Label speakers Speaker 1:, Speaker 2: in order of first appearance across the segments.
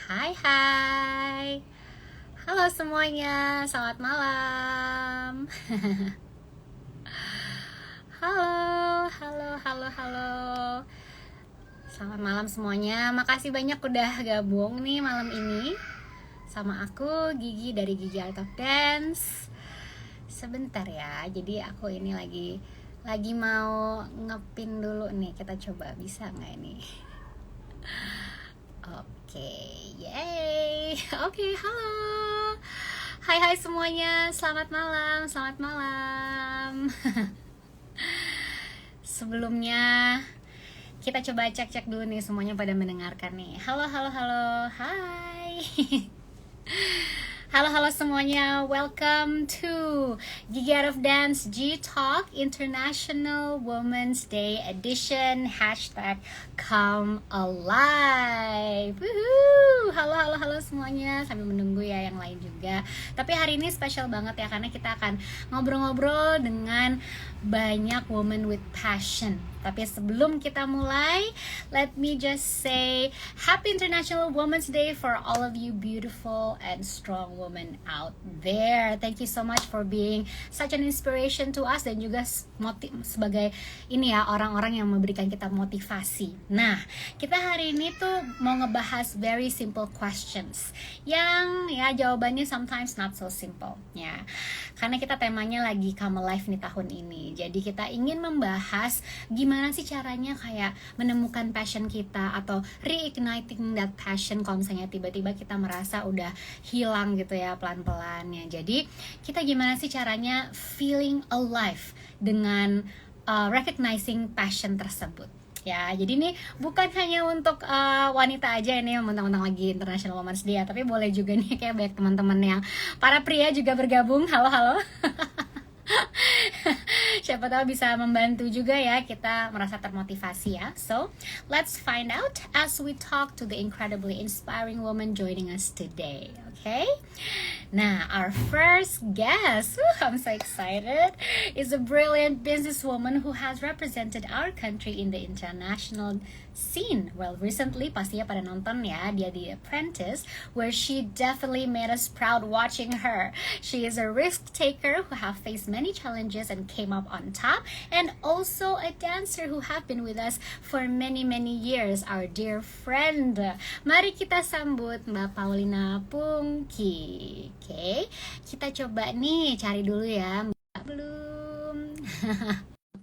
Speaker 1: Hai hai. Halo semuanya, selamat malam. Halo, halo, halo, halo. Selamat malam semuanya. Makasih banyak udah gabung nih malam ini sama aku Gigi dari Gigi Art of Dance. Sebentar ya. Jadi aku ini lagi mau ngepin dulu nih. Kita coba bisa nggak ini? Oke, yay. Oke, halo. Hai hai semuanya, selamat malam, selamat malam. Sebelumnya kita coba cek-cek dulu nih semuanya pada mendengarkan nih. Halo, halo, halo, hai. Halo, halo semuanya, welcome to Gigi Art of Dance G Talk International Women's Day Edition #Come Alive. Woohoo. Halo, halo, halo semuanya, sambil menunggu ya yang lain juga. Tapi hari ini spesial banget ya, karena kita akan ngobrol-ngobrol dengan banyak women with passion. Tapi sebelum kita mulai, let me just say Happy International Women's Day for all of you beautiful and strong women out there. Thank you so much for being such an inspiration to us, dan juga sebagai ini ya, orang-orang yang memberikan kita motivasi. Nah, kita hari ini tuh mau ngebahas very simple questions yang ya jawabannya sometimes not so simple ya. Karena kita temanya lagi Come Alive nih tahun ini. Jadi kita ingin membahas gimana sih caranya kayak menemukan passion kita atau reigniting that passion kalau misalnya tiba-tiba kita merasa udah hilang gitu ya pelan-pelan ya. Jadi kita gimana sih caranya feeling alive dengan recognizing passion tersebut. Ya, jadi ini bukan hanya untuk wanita aja ini, mentang-mentang lagi International Women's Day ya, tapi boleh juga nih kayak banyak teman-teman yang para pria juga bergabung. Halo, halo. Siapa tahu bisa membantu juga ya, kita merasa termotivasi ya. So, let's find out as we talk to the incredibly inspiring woman joining us today. Okay? Nah, our first guest, I'm so excited, is a brilliant businesswoman who has represented our country in the international scene. Well, recently, pastinya pada nonton ya, dia di Apprentice, where she definitely made us proud watching her. She is a risk taker who have faced many challenges and came up on top, and also a dancer who have been with us for many years, our dear friend. Mari kita sambut Mbak Paulina Pungki. Oke, kita coba nih cari dulu ya Mbak, belum.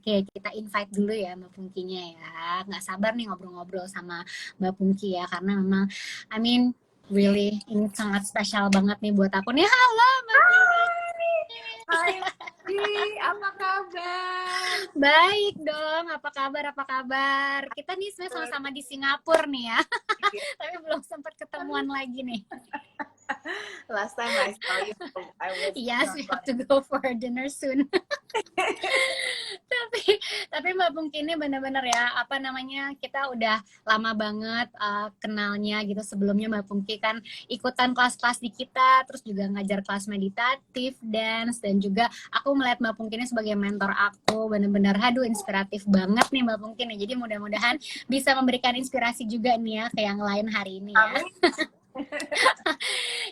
Speaker 1: Oke, kita invite dulu ya Mbak Pungkinya ya. Nggak sabar nih ngobrol-ngobrol sama Mbak Pungki ya, karena memang I mean really ini sangat spesial banget nih buat aku nih. Halo Mbak Pungki.
Speaker 2: Hai, apa kabar?
Speaker 1: Baik dong, apa kabar, apa kabar? Kita nih sebenarnya sama-sama di Singapura nih ya. Tapi belum sempat ketemuan lagi nih.
Speaker 2: Last time I saw you, I was
Speaker 1: Yes, we have to go for dinner soon. tapi Mbak Pungki ini benar-benar ya, apa namanya, kita udah lama banget kenalnya gitu. Sebelumnya Mbak Pungki kan ikutan kelas-kelas di kita, terus juga ngajar kelas meditatif, dance, dan juga aku melihat Mbak Pungki ini sebagai mentor aku. Benar-benar aduh inspiratif banget nih Mbak Pungki nih. Jadi mudah-mudahan bisa memberikan inspirasi juga nih ya ke yang lain hari ini ya.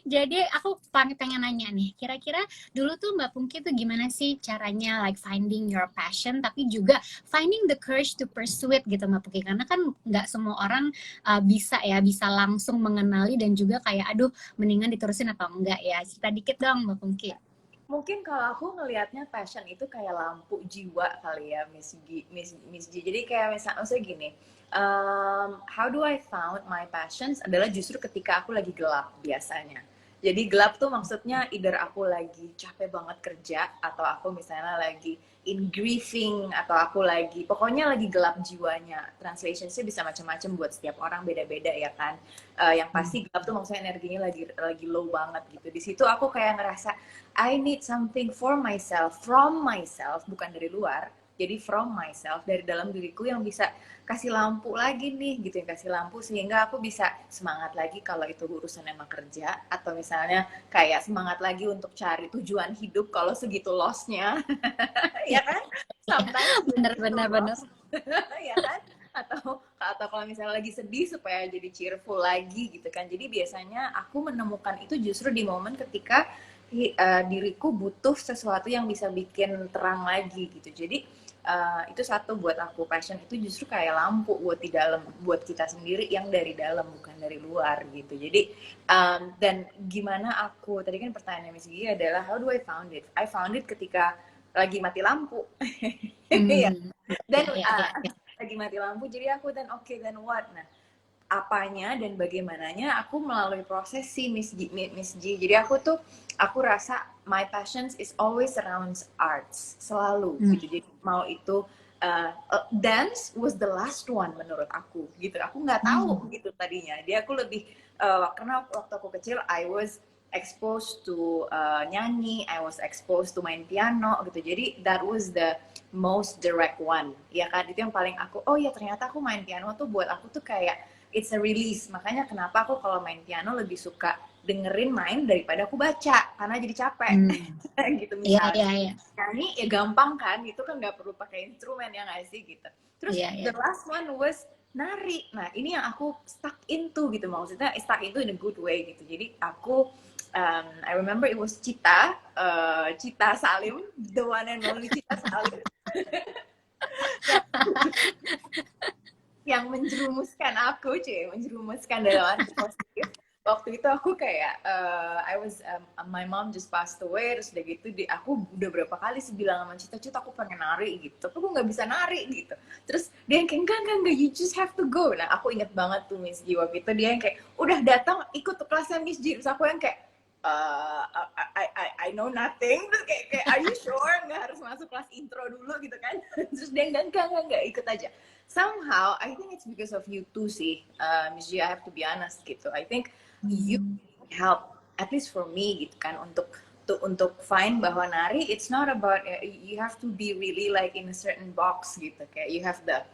Speaker 1: Jadi aku pengen nanya nih, kira-kira dulu tuh Mbak Pungki tuh gimana sih caranya like finding your passion, tapi juga finding the courage to pursue it gitu Mbak Pungki, karena kan nggak semua orang bisa langsung mengenali dan juga kayak aduh mendingan diterusin atau enggak ya. Cerita dikit dong Mbak Pungki.
Speaker 2: Mungkin kalau aku ngelihatnya passion itu kayak lampu jiwa kali ya, Miss G. Jadi kayak misalnya gini, how do I found my passions adalah justru ketika aku lagi gelap biasanya. Jadi gelap tuh maksudnya either aku lagi capek banget kerja, atau aku misalnya lagi in grieving, atau aku lagi pokoknya lagi gelap jiwanya. Translationsnya bisa macam-macam buat setiap orang beda-beda ya kan. Yang pasti gelap tuh maksudnya energinya lagi low banget gitu. Di situ aku kayak ngerasa I need something for myself, from myself, bukan dari luar. Jadi from myself, dari dalam diriku yang bisa kasih lampu lagi nih gitu, yang kasih lampu sehingga aku bisa semangat lagi kalau itu urusan emang kerja, atau misalnya kayak semangat lagi untuk cari tujuan hidup kalau segitu lossnya. Ya kan? Sometimes
Speaker 1: bener.
Speaker 2: ya kan? atau kalau misalnya lagi sedih supaya jadi cheerful lagi gitu kan. Jadi biasanya aku menemukan itu justru di momen ketika diriku butuh sesuatu yang bisa bikin terang lagi gitu. Jadi itu satu buat aku, passion itu justru kayak lampu buat di dalam, buat kita sendiri yang dari dalam bukan dari luar gitu. Jadi dan gimana aku, tadi kan pertanyaan Miss Gigi adalah how do I found it? I found it ketika lagi mati lampu. Ya. Dan lagi mati lampu, jadi aku dan oke, then what? Nah, apanya dan bagaimananya aku melalui proses si Miss G. Jadi aku rasa my passions is always around arts, selalu gitu. Jadi mau itu dance was the last one menurut aku gitu. Aku nggak tahu gitu tadinya. Dia aku lebih karena waktu aku kecil I was exposed to nyanyi, I was exposed to main piano gitu. Jadi that was the most direct one, ya kan? Itu yang paling aku, oh ya ternyata aku main piano tuh buat aku tuh kayak it's a release. Makanya kenapa aku kalau main piano lebih suka dengerin main daripada aku baca, karena jadi capek. Gitu misalnya. Nyanyi ya gampang kan, itu kan nggak perlu pakai instrumen ya nggak sih gitu. Terus the last one was nari. Nah ini yang aku stuck into gitu, maksudnya stuck into in a good way gitu. Jadi aku I remember it was Cita Salim, the one and only Cita Salim. Yang menjerumuskan aku, menjerumuskan dalam arti positif. Waktu itu aku kayak my mom just passed away, terus udah gitu aku udah berapa kali sih bilang sama Cita aku pengen nari gitu, tapi aku nggak bisa nari gitu. Terus dia yang kayak enggak, you just have to go. Nah aku inget banget tuh Miss G waktu itu, dia yang kayak udah datang ikut tuh kelasnya Miss G, terus aku yang kayak I know nothing, terus kayak are you sure nggak harus masuk kelas intro dulu gitu kan. Terus dia enggak ikut aja. Somehow I think it's because of you too sih, Miss G, I have to be honest gitu. I think you help, at least for me gitu kan, untuk find bahwa nari it's not about you have to be really like in a certain box gitu, kayak you have the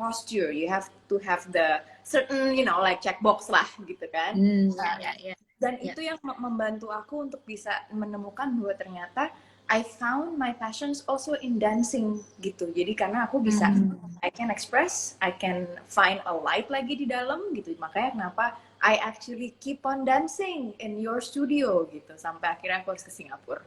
Speaker 2: posture, you have to have the certain like checkbox lah gitu kan. Dan itu yang membantu aku untuk bisa menemukan bahwa ternyata I found my passions also in dancing gitu. Jadi karena aku bisa I can express, I can find a light lagi di dalam gitu. Makanya kenapa I actually keep on dancing in your studio gitu sampai akhirnya aku harus ke Singapura.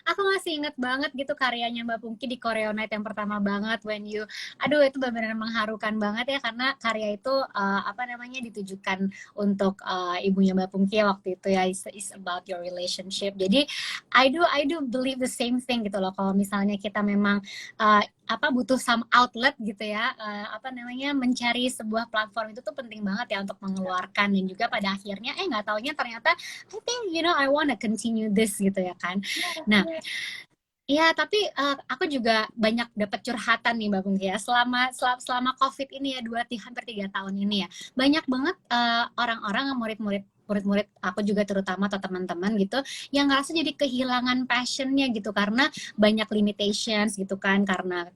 Speaker 1: aku masih inget banget gitu karyanya Mbak Pungki di Choreo Night yang pertama banget, when you, aduh itu benar-benar mengharukan banget ya, karena karya itu ditujukan untuk ibunya Mbak Pungki waktu itu ya, is about your relationship. Jadi I do believe the same thing gitu loh, kalau misalnya kita memang butuh some outlet gitu ya, mencari sebuah platform itu tuh penting banget ya untuk mengeluarkan, dan juga pada akhirnya nggak taunya ternyata I think I wanna continue this gitu ya kan. Nah ya, tapi aku juga banyak dapat curhatan nih Mbak Pungki ya, selama COVID ini ya, hampir 3 tahun ini ya, banyak banget orang-orang, murid-murid aku juga terutama, atau teman-teman gitu, yang ngerasa jadi kehilangan passionnya gitu karena banyak limitations gitu kan, karena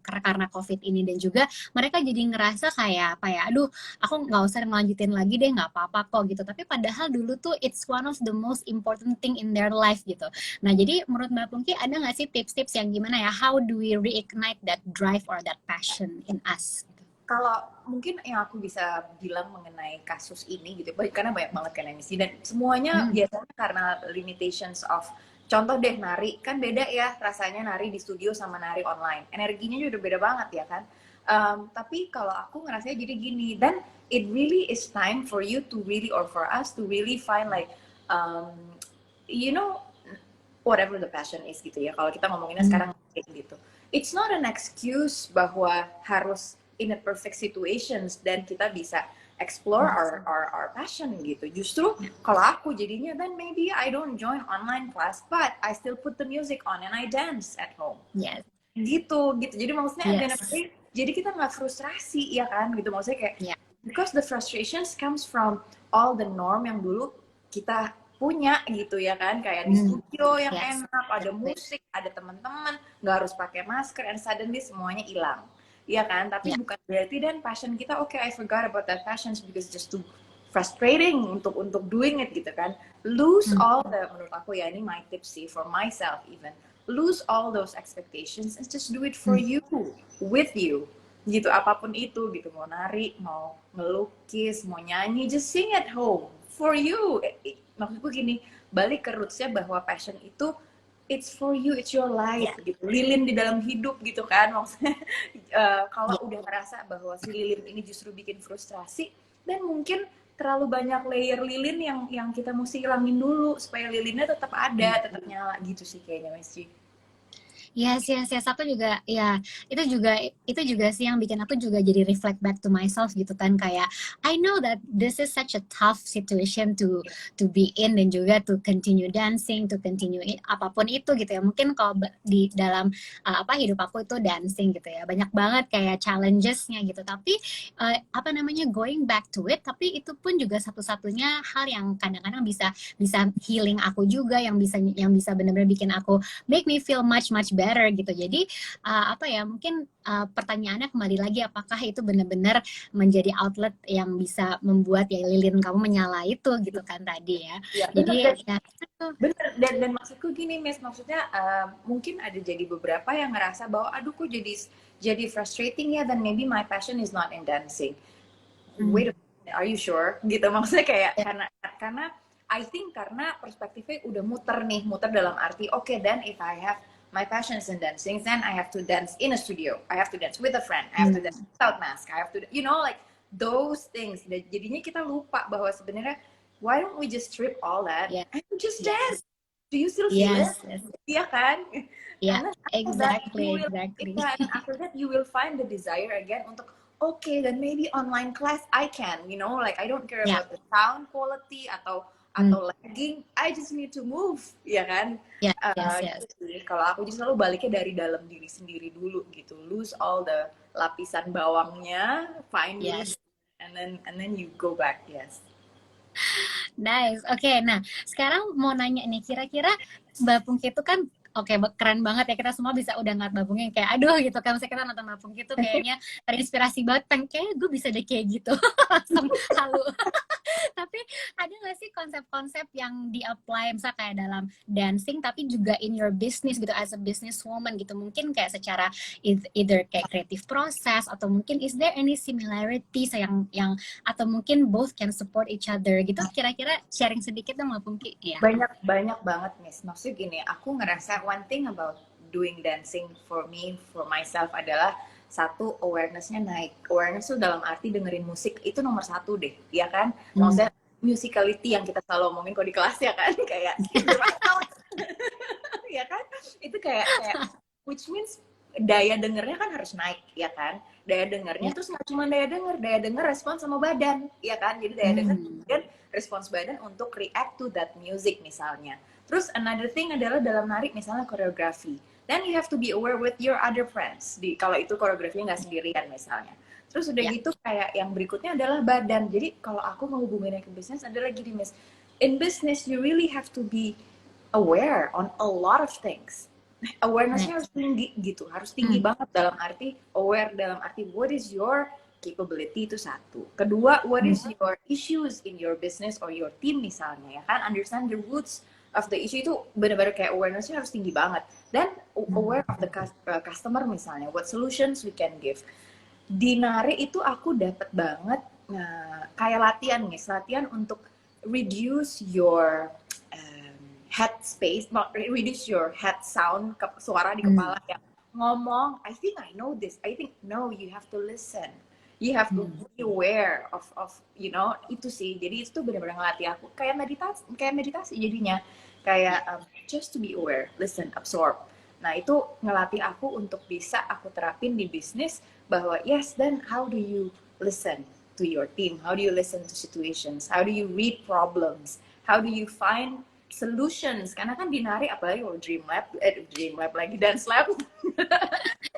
Speaker 1: COVID ini, dan juga mereka jadi ngerasa kayak aduh aku nggak usah melanjutin lagi deh, nggak apa-apa kok gitu, tapi padahal dulu tuh it's one of the most important thing in their life gitu. Nah jadi menurut Mbak Pungki ada nggak sih tips-tips yang gimana ya, how do we reignite that drive or that passion in us?
Speaker 2: Kalau mungkin yang aku bisa bilang mengenai kasus ini gitu, karena banyak banget kan emisi, dan semuanya biasanya karena limitations of, contoh deh nari, kan beda ya rasanya nari di studio sama nari online, energinya juga udah beda banget ya kan. Tapi kalau aku ngerasanya jadi gini, then it really is time for you to really, or for us to really find like whatever the passion is gitu ya. Kalau kita ngomonginnya sekarang gitu, it's not an excuse bahwa harus in a perfect situations dan kita bisa explore our passion gitu. Justru kalau aku jadinya, then maybe I don't join online class, but I still put the music on and I dance at home.
Speaker 1: Yes.
Speaker 2: Gitu. Jadi maksudnya jadi kita nggak frustrasi ya kan gitu, maksudnya kayak because the frustrations comes from all the norm yang dulu kita punya gitu ya kan, kayak di studio yang enak, ada musik, ada teman-teman, nggak harus pakai masker, and suddenly semuanya hilang. Iya kan, tapi bukan berarti dan passion kita I forgot about that passion because just too frustrating untuk doing it gitu kan. Lose all the, menurut aku ya, ini my tips sih for myself even, lose all those expectations and just do it for you, with you gitu, apapun itu gitu, mau nari, mau ngelukis, mau nyanyi, just sing at home for you. Maksudku gini, balik ke rootsnya bahwa passion itu it's for you, it's your life
Speaker 1: Ya,
Speaker 2: gitu, lilin di dalam hidup gitu kan maksudnya. Kalau
Speaker 1: ya.
Speaker 2: udah ngerasa bahwa si lilin ini justru bikin frustrasi, dan mungkin terlalu banyak layer lilin yang kita mesti hilangin dulu supaya lilinnya tetap ada, tetap nyala gitu sih kayaknya Mas Ci.
Speaker 1: Yes, yes, yes. Aku juga, ya, itu juga sih yang bikin aku juga jadi reflect back to myself gitu kan, kayak I know that this is such a tough situation to be in, dan juga to continue dancing, to continue apapun itu gitu ya. Mungkin kalau di dalam apa hidup aku itu dancing gitu ya, banyak banget kayak challengesnya gitu. Tapi apa namanya, going back to it, tapi itu pun juga satu-satunya hal yang kadang-kadang bisa bisa healing aku juga, yang bisa benar-benar bikin aku make me feel much much better gitu. Jadi apa ya, mungkin pertanyaannya kembali lagi, apakah itu benar-benar menjadi outlet yang bisa membuat ya lilin kamu menyala itu gitu kan tadi ya.
Speaker 2: Ya bener,
Speaker 1: Jadi
Speaker 2: dan
Speaker 1: ya itu.
Speaker 2: bener, dan maksudku gini Miss, maksudnya mungkin ada jadi beberapa yang ngerasa bahwa aduh kok jadi frustrating ya, dan maybe my passion is not in dancing.
Speaker 1: Hmm,
Speaker 2: Wait a minute, are you sure gitu, maksudnya kayak
Speaker 1: ya,
Speaker 2: karena I think karena perspektifnya udah muter dalam arti oke, okay, then if I have my passion is in dancing, then I have to dance in a studio, I have to dance with a friend, I have to dance
Speaker 1: hmm,
Speaker 2: without mask, I have to, you know, like those things. Jadinya kita lupa bahwa sebenarnya why don't we just strip all that
Speaker 1: ya,
Speaker 2: and just
Speaker 1: ya,
Speaker 2: dance. Do you still feel it?
Speaker 1: yes, yes,
Speaker 2: Iya kan?
Speaker 1: ya,
Speaker 2: And then after that you
Speaker 1: exactly,
Speaker 2: will,
Speaker 1: exactly.
Speaker 2: yeah, and after that you will find the desire again untuk okay, then maybe online class I can, you know, like I don't care
Speaker 1: Ya,
Speaker 2: about the sound quality
Speaker 1: hmm,
Speaker 2: atau lagging, I just need to move, ya kan?
Speaker 1: ya, yes, yes.
Speaker 2: Gitu sih. Kalau aku just selalu baliknya dari dalam diri sendiri dulu gitu, lose all the lapisan bawangnya, find dulu,
Speaker 1: Yes.
Speaker 2: and then you go back, yes.
Speaker 1: Nice. Oke, nah sekarang mau nanya nih, kira-kira Mbak Pungki itu kan oke, keren banget ya, kita semua bisa udah ngeliat Mbak Pungki kayak aduh gitu kan, misalnya kita nonton Mbak Pungki itu kayaknya terinspirasi banget, pengen kayak gue bisa deh kayak gitu. Langsung halu. Tapi ada nggak sih konsep-konsep yang di-apply misalnya kayak dalam dancing tapi juga in your business gitu, as a businesswoman gitu, mungkin kayak secara either kayak creative process, atau mungkin is there any similarities yang atau mungkin both can support each other gitu, kira-kira sharing sedikit dong Mbak Pungki ya.
Speaker 2: Banyak banyak banget Miss. Maksudnya gini, aku ngerasa one thing about doing dancing for me, for myself adalah satu, awareness-nya naik. Awareness itu dalam arti dengerin musik itu nomor satu deh, ya kan?
Speaker 1: Hmm.
Speaker 2: Maksudnya musicality yang kita selalu omongin kalau di kelas ya kan, kayak hit the right note, ya kan? Itu kayak which means daya dengernya kan harus naik, ya kan? Daya dengernya
Speaker 1: Ya.
Speaker 2: terus nggak cuma daya denger respon sama badan, ya kan? Jadi daya denger
Speaker 1: Hmm.
Speaker 2: dan respons badan untuk react to that music misalnya. Terus another thing adalah dalam nari misalnya koreografi. Then you have to be aware with your other friends. Kalau itu koreografinya nggak sendirian misalnya. Terus udah
Speaker 1: Ya.
Speaker 2: gitu kayak yang berikutnya adalah badan. Jadi kalau aku menghubunginnya ke bisnis adalah gini Miss. In business you really have to be aware on a lot of things. Awarenessnya harus tinggi gitu, harus tinggi
Speaker 1: Hmm.
Speaker 2: banget dalam arti aware dalam arti what is your capability, itu satu. Kedua, what
Speaker 1: Hmm.
Speaker 2: is your issues in your business or your team misalnya, ya kan? Understand the roots of the issue, itu benar-benar kayak awarenessnya harus tinggi banget. Dan aware of the customer misalnya, what solutions we can give. Di nari itu aku dapat banget kayak latihan nih, latihan untuk reduce your head space, not reduce your head sound, suara di
Speaker 1: Hmm.
Speaker 2: kepala yang ngomong, I think I know this, I think no, you have to listen, you have to
Speaker 1: Hmm.
Speaker 2: be aware of you know, itu sih. Jadi itu tuh benar-benar ngelatih aku kayak meditasi jadinya, kayak
Speaker 1: Ya.
Speaker 2: just to be aware, listen, absorb. Nah itu ngelatih aku untuk bisa aku terapin di bisnis, bahwa yes, then how do you listen to your team, how do you listen to situations, how do you read problems, how do you find solutions, karena kan di nari apalagi kalau dream lab lagi, dance lab.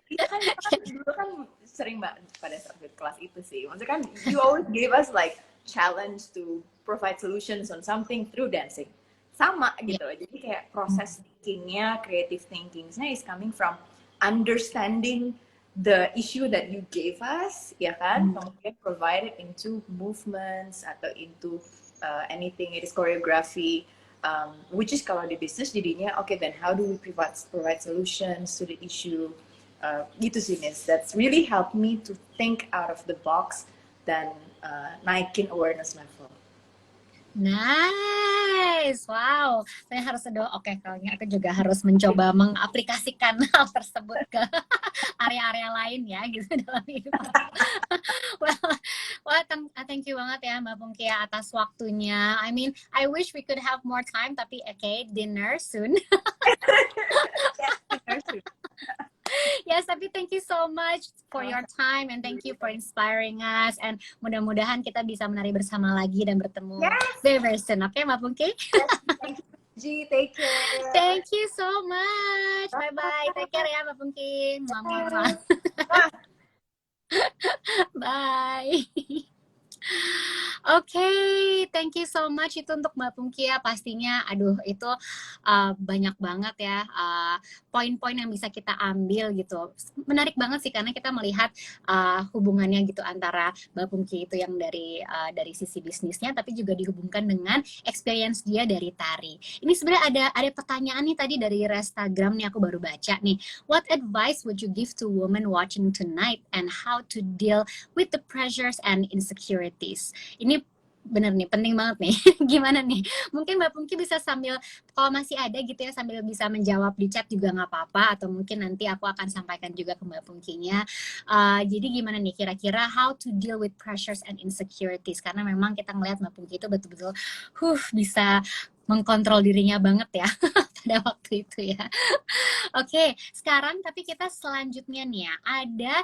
Speaker 2: Iya kan, kita kan dulu kan sering mbak pada saat kelas itu sih, maksudnya kan you always gave us like challenge to provide solutions on something through dancing, sama
Speaker 1: Ya.
Speaker 2: gitu loh. Jadi kayak
Speaker 1: Hmm.
Speaker 2: proses thinkingnya, creative thinkingnya is coming from understanding the issue that you gave us, ya kan,
Speaker 1: Hmm.
Speaker 2: kemudian provide it into movements atau into anything, it is choreography, which is kalau di bisnis jadinya okay, then how do we provide solutions to the issue, gitu sih Miss, that's really helped me to think out of the box dan naikin awareness level.
Speaker 1: Nice, wow. Saya harus oke, kalau ini aku juga harus mencoba mengaplikasikan hal tersebut ke area-area lain ya, gitu dalam hidup aku. Well, thank you banget ya Mbak Pungki atas waktunya. I mean, I wish we could have more time, tapi okay, dinner soon. Yes, tapi thank you so much for your time and thank you for inspiring us, and mudah-mudahan kita bisa menari bersama lagi dan bertemu very very soon. Oke, Mbak Pungki?
Speaker 2: Thank you, G. Take care.
Speaker 1: Thank you so much. Bye bye. Take care ya Mbak Pungki. Mama. Bye. Oke, thank you so much itu untuk Mbak Pungki ya, pastinya aduh itu banyak banget ya poin-poin yang bisa kita ambil gitu. Menarik banget sih karena kita melihat hubungannya gitu antara Mbak Pungki itu yang dari sisi bisnisnya, tapi juga dihubungkan dengan experience dia dari tari. Ini sebenarnya ada pertanyaan nih tadi dari Instagram nih, aku baru baca nih. What advice would you give to women watching tonight and how to deal with the pressures and insecurities? Ini bener nih, penting banget nih. Gimana nih? Mungkin Mbak Pungki bisa sambil, kalau masih ada gitu ya, sambil bisa menjawab di chat juga nggak apa-apa, atau mungkin nanti aku akan sampaikan juga ke Mbak Pungkinya. Jadi gimana nih kira-kira how to deal with pressures and insecurities? Karena memang kita ngelihat Mbak Pungki itu betul-betul bisa mengkontrol dirinya banget ya pada waktu itu ya. Oke, sekarang tapi kita selanjutnya nih ya, ada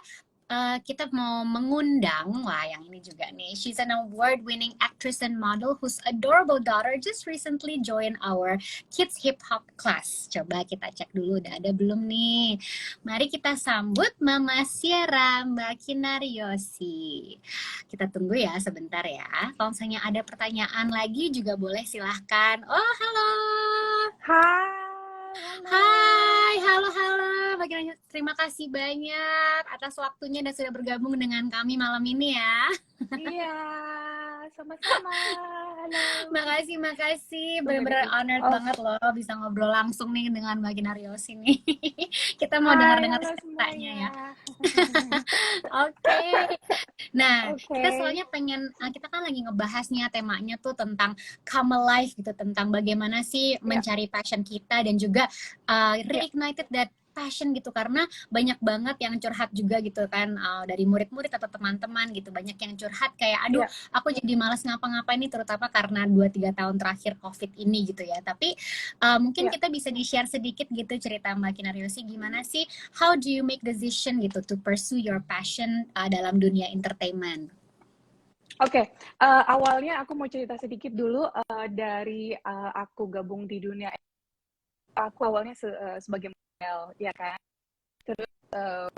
Speaker 1: kita mau mengundang, wah yang ini juga nih, she's an award-winning actress and model whose adorable daughter just recently joined our kids hip hop class. Coba kita cek dulu udah ada belum nih. Mari kita sambut Mama Sierra Mbak Kinaryosi. Kita tunggu ya sebentar ya. Kalau misalnya ada pertanyaan lagi juga boleh silahkan. Oh halo. Hai, halo. Bagaimana? Terima kasih banyak atas waktunya dan sudah bergabung dengan kami malam ini ya.
Speaker 2: Iya, sama-sama. Halo.
Speaker 1: Makasih. Benar-benar honored banget loh bisa ngobrol langsung nih dengan Mbak Kinaryosi nih. Kita mau dengar-dengar ceritanya ya. Oke. Nah, kita soalnya kita kan lagi ngebahasnya temanya tuh tentang come alive gitu, tentang bagaimana sih mencari passion kita dan juga reignited that passion gitu, karena banyak banget yang curhat juga gitu kan dari murid-murid atau teman-teman gitu, banyak yang curhat kayak aduh aku jadi malas ngapa-ngapain nih, terutama karena 2-3 tahun terakhir COVID ini gitu ya. Tapi mungkin kita bisa di-share sedikit gitu cerita Mbak Kinaryosi, gimana sih how do you make decision gitu to pursue your passion dalam dunia entertainment?
Speaker 3: Oke, awalnya aku mau cerita sedikit dulu dari aku gabung di dunia. Aku awalnya sebagai model, ya kan. Terus halo.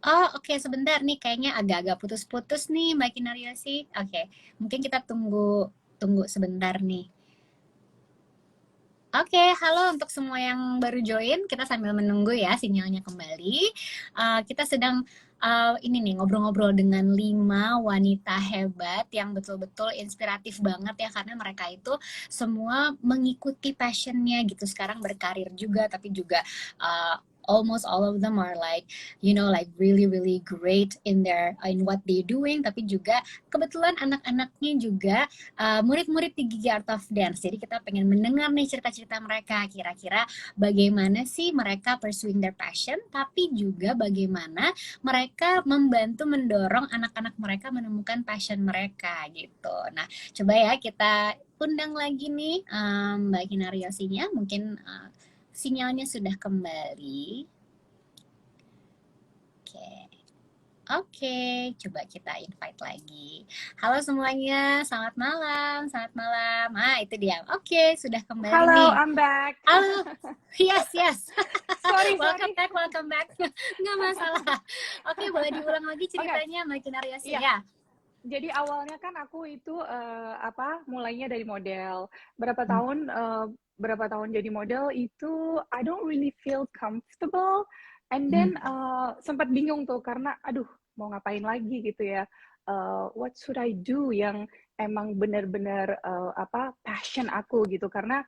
Speaker 1: Oh, oke, sebentar nih, kayaknya agak-agak putus-putus nih Mbak Kinaryosi. Oke, mungkin kita tunggu sebentar nih. Oke, halo untuk semua yang baru join, kita sambil menunggu ya sinyalnya kembali. Kita sedang ini nih ngobrol-ngobrol dengan 5 wanita hebat yang betul-betul inspiratif banget ya, karena mereka itu semua mengikuti passionnya gitu, sekarang berkarir juga, tapi juga almost all of them are like really great in what they doing, tapi juga kebetulan anak-anaknya juga murid-murid di Gigi Art of Dance. Jadi kita pengen mendengar nih cerita-cerita mereka, kira-kira bagaimana sih mereka pursuing their passion, tapi juga bagaimana mereka membantu mendorong anak-anak mereka menemukan passion mereka gitu. Nah, coba ya kita undang lagi nih Mbak Kinaryosinya, mungkin sinyalnya sudah kembali. Oke, coba kita invite lagi. Halo semuanya, selamat malam. Itu dia. Oke, sudah kembali nih.
Speaker 3: Halo, I'm back.
Speaker 1: Halo, yes.
Speaker 3: Sorry.
Speaker 1: Welcome back. Nggak masalah. Oke, boleh diulang lagi ceritanya Mbak Kinaryosi ya.
Speaker 3: Jadi awalnya kan aku itu mulainya dari model. Berapa tahun jadi model itu I don't really feel comfortable, and then sempat bingung tuh karena aduh mau ngapain lagi gitu ya. what should I do yang emang benar-benar passion aku gitu, karena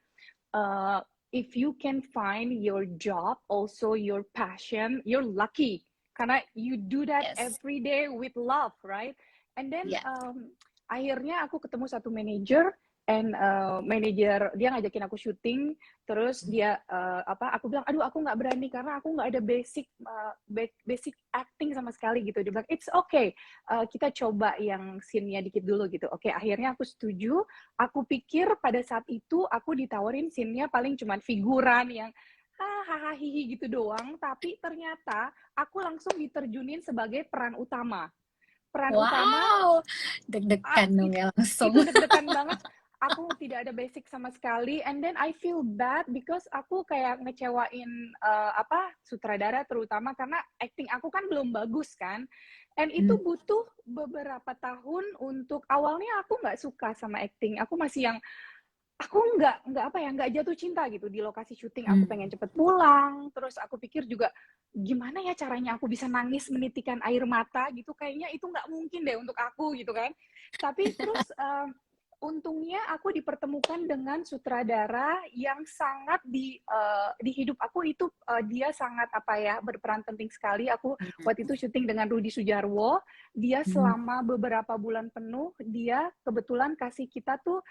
Speaker 3: uh, if you can find your job also your passion, you're lucky karena you do that
Speaker 1: Yes.
Speaker 3: every day with love, right? And then
Speaker 1: Yeah.
Speaker 3: akhirnya aku ketemu satu manager, and manager dia ngajakin aku syuting, terus dia aku bilang aduh aku nggak berani karena aku nggak ada basic acting sama sekali gitu. Dia bilang it's okay, kita coba yang scene-nya dikit dulu gitu. Oke, akhirnya aku setuju. Aku pikir pada saat itu aku ditawarin scene-nya paling cuman figuran yang hahaha hihi gitu doang, tapi ternyata aku langsung diterjunin sebagai peran utama. Peran utama,
Speaker 1: Wow, deg-degan dong ya langsung.
Speaker 3: itu deg-degan banget. Aku tidak ada basic sama sekali, and then I feel bad because aku kayak ngecewain sutradara terutama karena acting aku kan belum bagus kan, and itu butuh beberapa tahun untuk, awalnya aku nggak suka sama acting, aku masih yang aku nggak jatuh cinta gitu di lokasi syuting. Aku pengen cepet pulang, terus aku pikir juga gimana ya caranya aku bisa nangis menitikan air mata gitu, kayaknya itu nggak mungkin deh untuk aku gitu kan. Tapi terus untungnya aku dipertemukan dengan sutradara yang sangat di hidup aku itu, dia sangat berperan penting sekali. Aku waktu itu syuting dengan Rudi Sudjarwo, dia selama beberapa bulan penuh dia kebetulan kasih kita tuh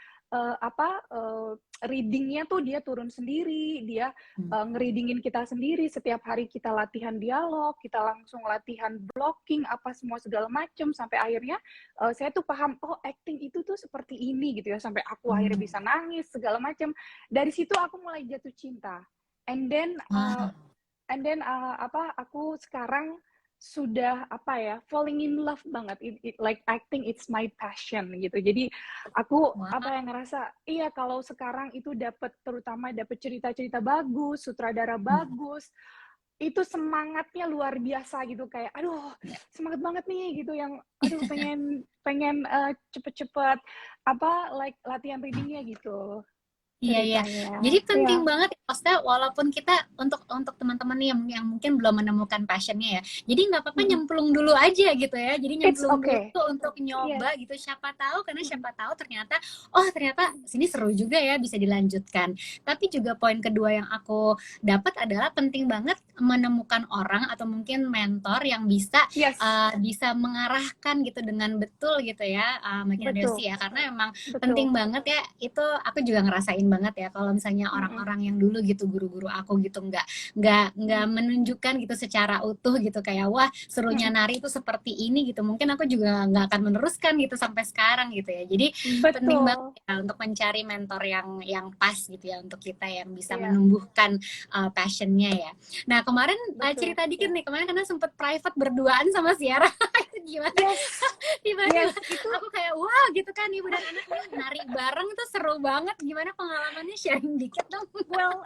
Speaker 3: readingnya tuh dia turun sendiri, dia ngereadingin kita sendiri. Setiap hari kita latihan dialog, kita langsung latihan blocking apa semua segala macam, sampai akhirnya saya tuh paham, oh acting itu tuh seperti ini gitu ya, sampai aku akhirnya bisa nangis segala macam. Dari situ aku mulai jatuh cinta, and then aku sekarang sudah falling in love banget. Like acting it's my passion gitu. Jadi aku ngerasa iya, kalau sekarang itu terutama dapat cerita-cerita bagus, sutradara bagus, itu semangatnya luar biasa gitu, kayak aduh semangat banget nih gitu, yang aduh pengen cepet-cepet latihan readingnya gitu.
Speaker 1: Iya, iya.
Speaker 3: Ceritanya
Speaker 1: Jadi penting
Speaker 3: ya.
Speaker 1: banget ya, maksudnya walaupun kita untuk teman-teman nih yang mungkin belum menemukan passionnya ya. Jadi nggak apa-apa nyemplung dulu aja gitu ya. Jadi
Speaker 3: It's
Speaker 1: nyemplung dulu
Speaker 3: okay.
Speaker 1: untuk
Speaker 3: Yes.
Speaker 1: nyoba gitu. Siapa tahu, karena siapa tahu ternyata sini seru juga ya, bisa dilanjutkan. Tapi juga poin kedua yang aku dapat adalah penting banget menemukan orang atau mungkin mentor yang bisa
Speaker 3: Yes.
Speaker 1: bisa mengarahkan gitu dengan betul gitu ya, Makin
Speaker 3: Betul.
Speaker 1: Desi ya. Karena emang
Speaker 3: Betul.
Speaker 1: penting banget ya, itu aku juga ngerasain banget ya kalau misalnya orang-orang yang dulu gitu, guru-guru aku gitu nggak menunjukkan gitu secara utuh gitu kayak wah serunya nari itu seperti ini gitu, mungkin aku juga nggak akan meneruskan gitu sampai sekarang gitu ya. Jadi penting banget ya untuk mencari mentor yang pas gitu ya untuk kita, yang bisa menumbuhkan passionnya ya. Nah kemarin cerita dikit nih, kemarin karena sempet private berduaan sama Ciara itu gimana? Tiba-tiba aku kayak wah gitu kan, ibu dan anak ini nari bareng itu seru banget, gimana pengalamannya, sharing dikit dong.
Speaker 3: Well,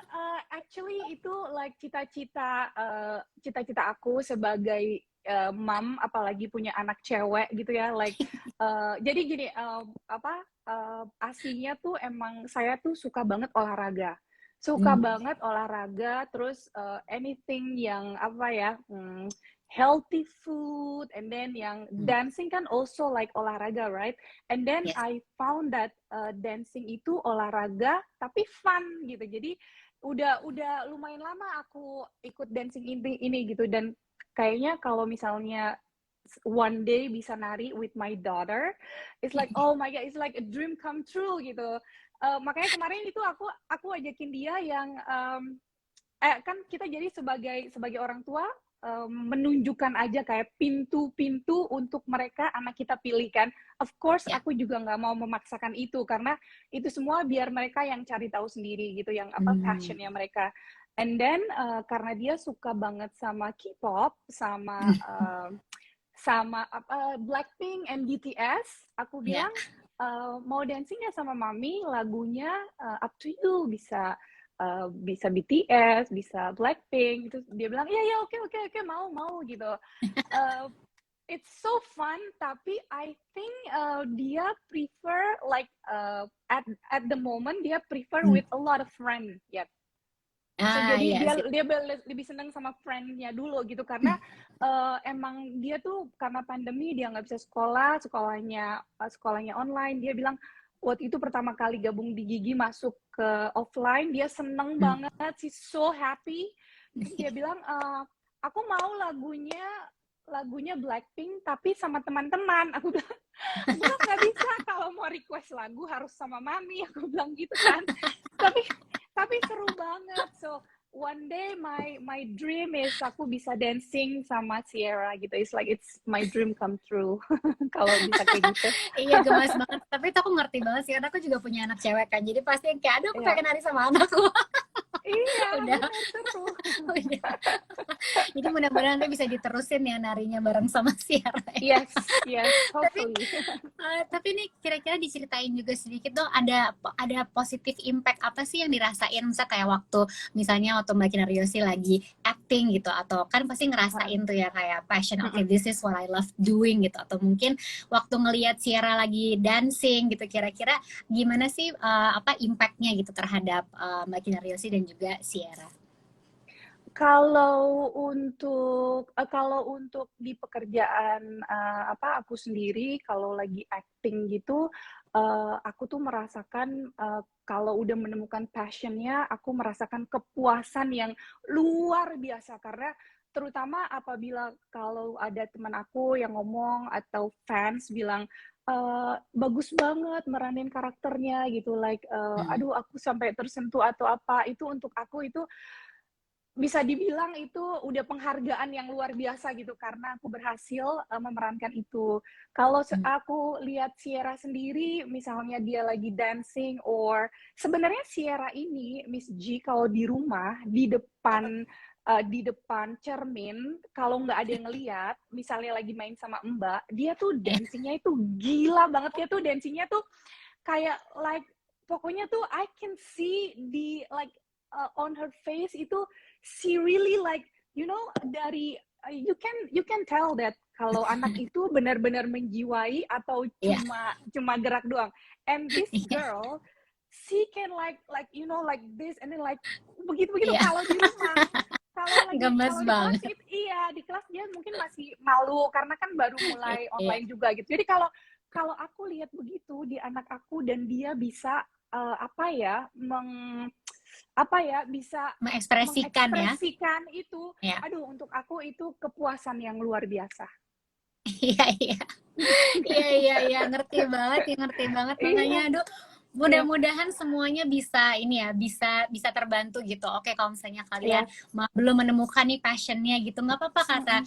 Speaker 3: actually itu like cita-cita aku sebagai mom, apalagi punya anak cewek gitu ya, like jadi gini, aslinya tuh emang saya tuh suka banget olahraga. Terus anything yang healthy food, and then yang dancing kan also like olahraga, right? And then I found that dancing itu olahraga tapi fun gitu. Jadi udah lumayan lama aku ikut dancing ini gitu, dan kayaknya kalau misalnya one day bisa nari with my daughter, it's like oh my god, it's like a dream come true gitu. Makanya kemarin itu aku ajakin dia yang kan kita jadi sebagai orang tua menunjukkan aja kayak pintu-pintu untuk mereka anak kita pilih kan. Of course aku juga nggak mau memaksakan itu, karena itu semua biar mereka yang cari tahu sendiri gitu, yang passionnya mereka. And then karena dia suka banget sama K-pop, sama Blackpink and BTS, aku bilang mau dancing ya sama mami, lagunya up to you, bisa BTS, bisa Blackpink gitu. Dia bilang iya oke mau gitu. It's so fun, tapi I think dia prefer like at the moment dia prefer with a lot of friends. So
Speaker 1: Ah,
Speaker 3: jadi
Speaker 1: iya
Speaker 3: dia
Speaker 1: sih.
Speaker 3: dia lebih seneng sama friend-nya dulu gitu karena emang dia tuh karena pandemi dia nggak bisa sekolahnya online. Dia bilang waktu itu pertama kali gabung di Gigi masuk ke offline, dia seneng
Speaker 1: Hmm.
Speaker 3: banget, she's so happy. Terus dia bilang aku mau lagunya Blackpink tapi sama teman-teman. Aku bilang enggak, nggak bisa, kalau mau request lagu harus sama mami, aku bilang gitu kan. tapi tapi seru banget. So one day my dream is aku bisa dancing sama Sierra gitu. It's my dream come true kalau bisa kayak gitu.
Speaker 1: Iya gemas banget. Tapi itu aku ngerti banget sih, karena aku juga punya anak cewek kan. Jadi pasti yang kayak, aduh aku
Speaker 3: Ya,
Speaker 1: pengen nari sama anakku.
Speaker 3: iya
Speaker 1: Udah,
Speaker 3: benar, seru.
Speaker 1: udah. Jadi mudah-mudahan nanti bisa diterusin ya narinya bareng sama Ciara ya.
Speaker 3: Yes,
Speaker 1: Tapi
Speaker 3: hopefully.
Speaker 1: tapi nih kira-kira diceritain juga sedikit dong, ada positif impact apa sih yang dirasain, misalnya kayak misalnya waktu Mbak Kina Riosi lagi acting gitu, atau kan pasti ngerasain tuh ya kayak passion, okay this is what I love doing gitu, atau mungkin waktu ngelihat Sierra lagi dancing gitu, kira-kira gimana sih apa impactnya gitu terhadap Mbak Kina Riosi dan juga Sierra?
Speaker 3: Kalau untuk di pekerjaan aku sendiri kalau lagi acting gitu, aku tuh merasakan kalau udah menemukan passionnya, aku merasakan kepuasan yang luar biasa karena terutama apabila kalau ada teman aku yang ngomong atau fans bilang bagus banget meranin karakternya gitu, like aduh aku sampai tersentuh atau apa, itu untuk aku itu bisa dibilang itu udah penghargaan yang luar biasa gitu karena aku berhasil memerankan itu. Kalau aku lihat Sierra sendiri, misalnya dia lagi dancing, or sebenarnya Sierra ini, Miss G, kalau di rumah di depan cermin, kalau nggak ada yang ngeliat, misalnya lagi main sama Mbak, dia tuh dancingnya itu gila banget. Dia tuh dancingnya tuh kayak like pokoknya tuh I can see di like on her face itu she really like dari you can tell that kalau anak itu benar-benar menjiwai atau
Speaker 1: Iya.
Speaker 3: cuma gerak doang. And this girl, she can like like this and then like begitu
Speaker 1: Iya.
Speaker 3: kalau di rumah.
Speaker 1: Gemes
Speaker 3: Kalau di kelas
Speaker 1: banget.
Speaker 3: di kelas dia mungkin masih malu karena kan baru mulai
Speaker 1: Iya.
Speaker 3: online juga gitu. Jadi kalau aku lihat begitu di anak aku dan dia bisa bisa
Speaker 1: Mengekspresikan ya.
Speaker 3: mengekspresikan itu,
Speaker 1: Iya.
Speaker 3: aduh untuk aku itu kepuasan yang luar biasa.
Speaker 1: Iya, iya. Iya, iya, iya, ngerti banget ya, ngerti banget. Makanya
Speaker 3: Iya,
Speaker 1: aduh,
Speaker 3: iya,
Speaker 1: mudah-mudahan semuanya bisa ini ya, bisa terbantu gitu. Oke, kalau misalnya kalian
Speaker 3: yes.
Speaker 1: belum menemukan nih passionnya gitu, nggak apa-apa kata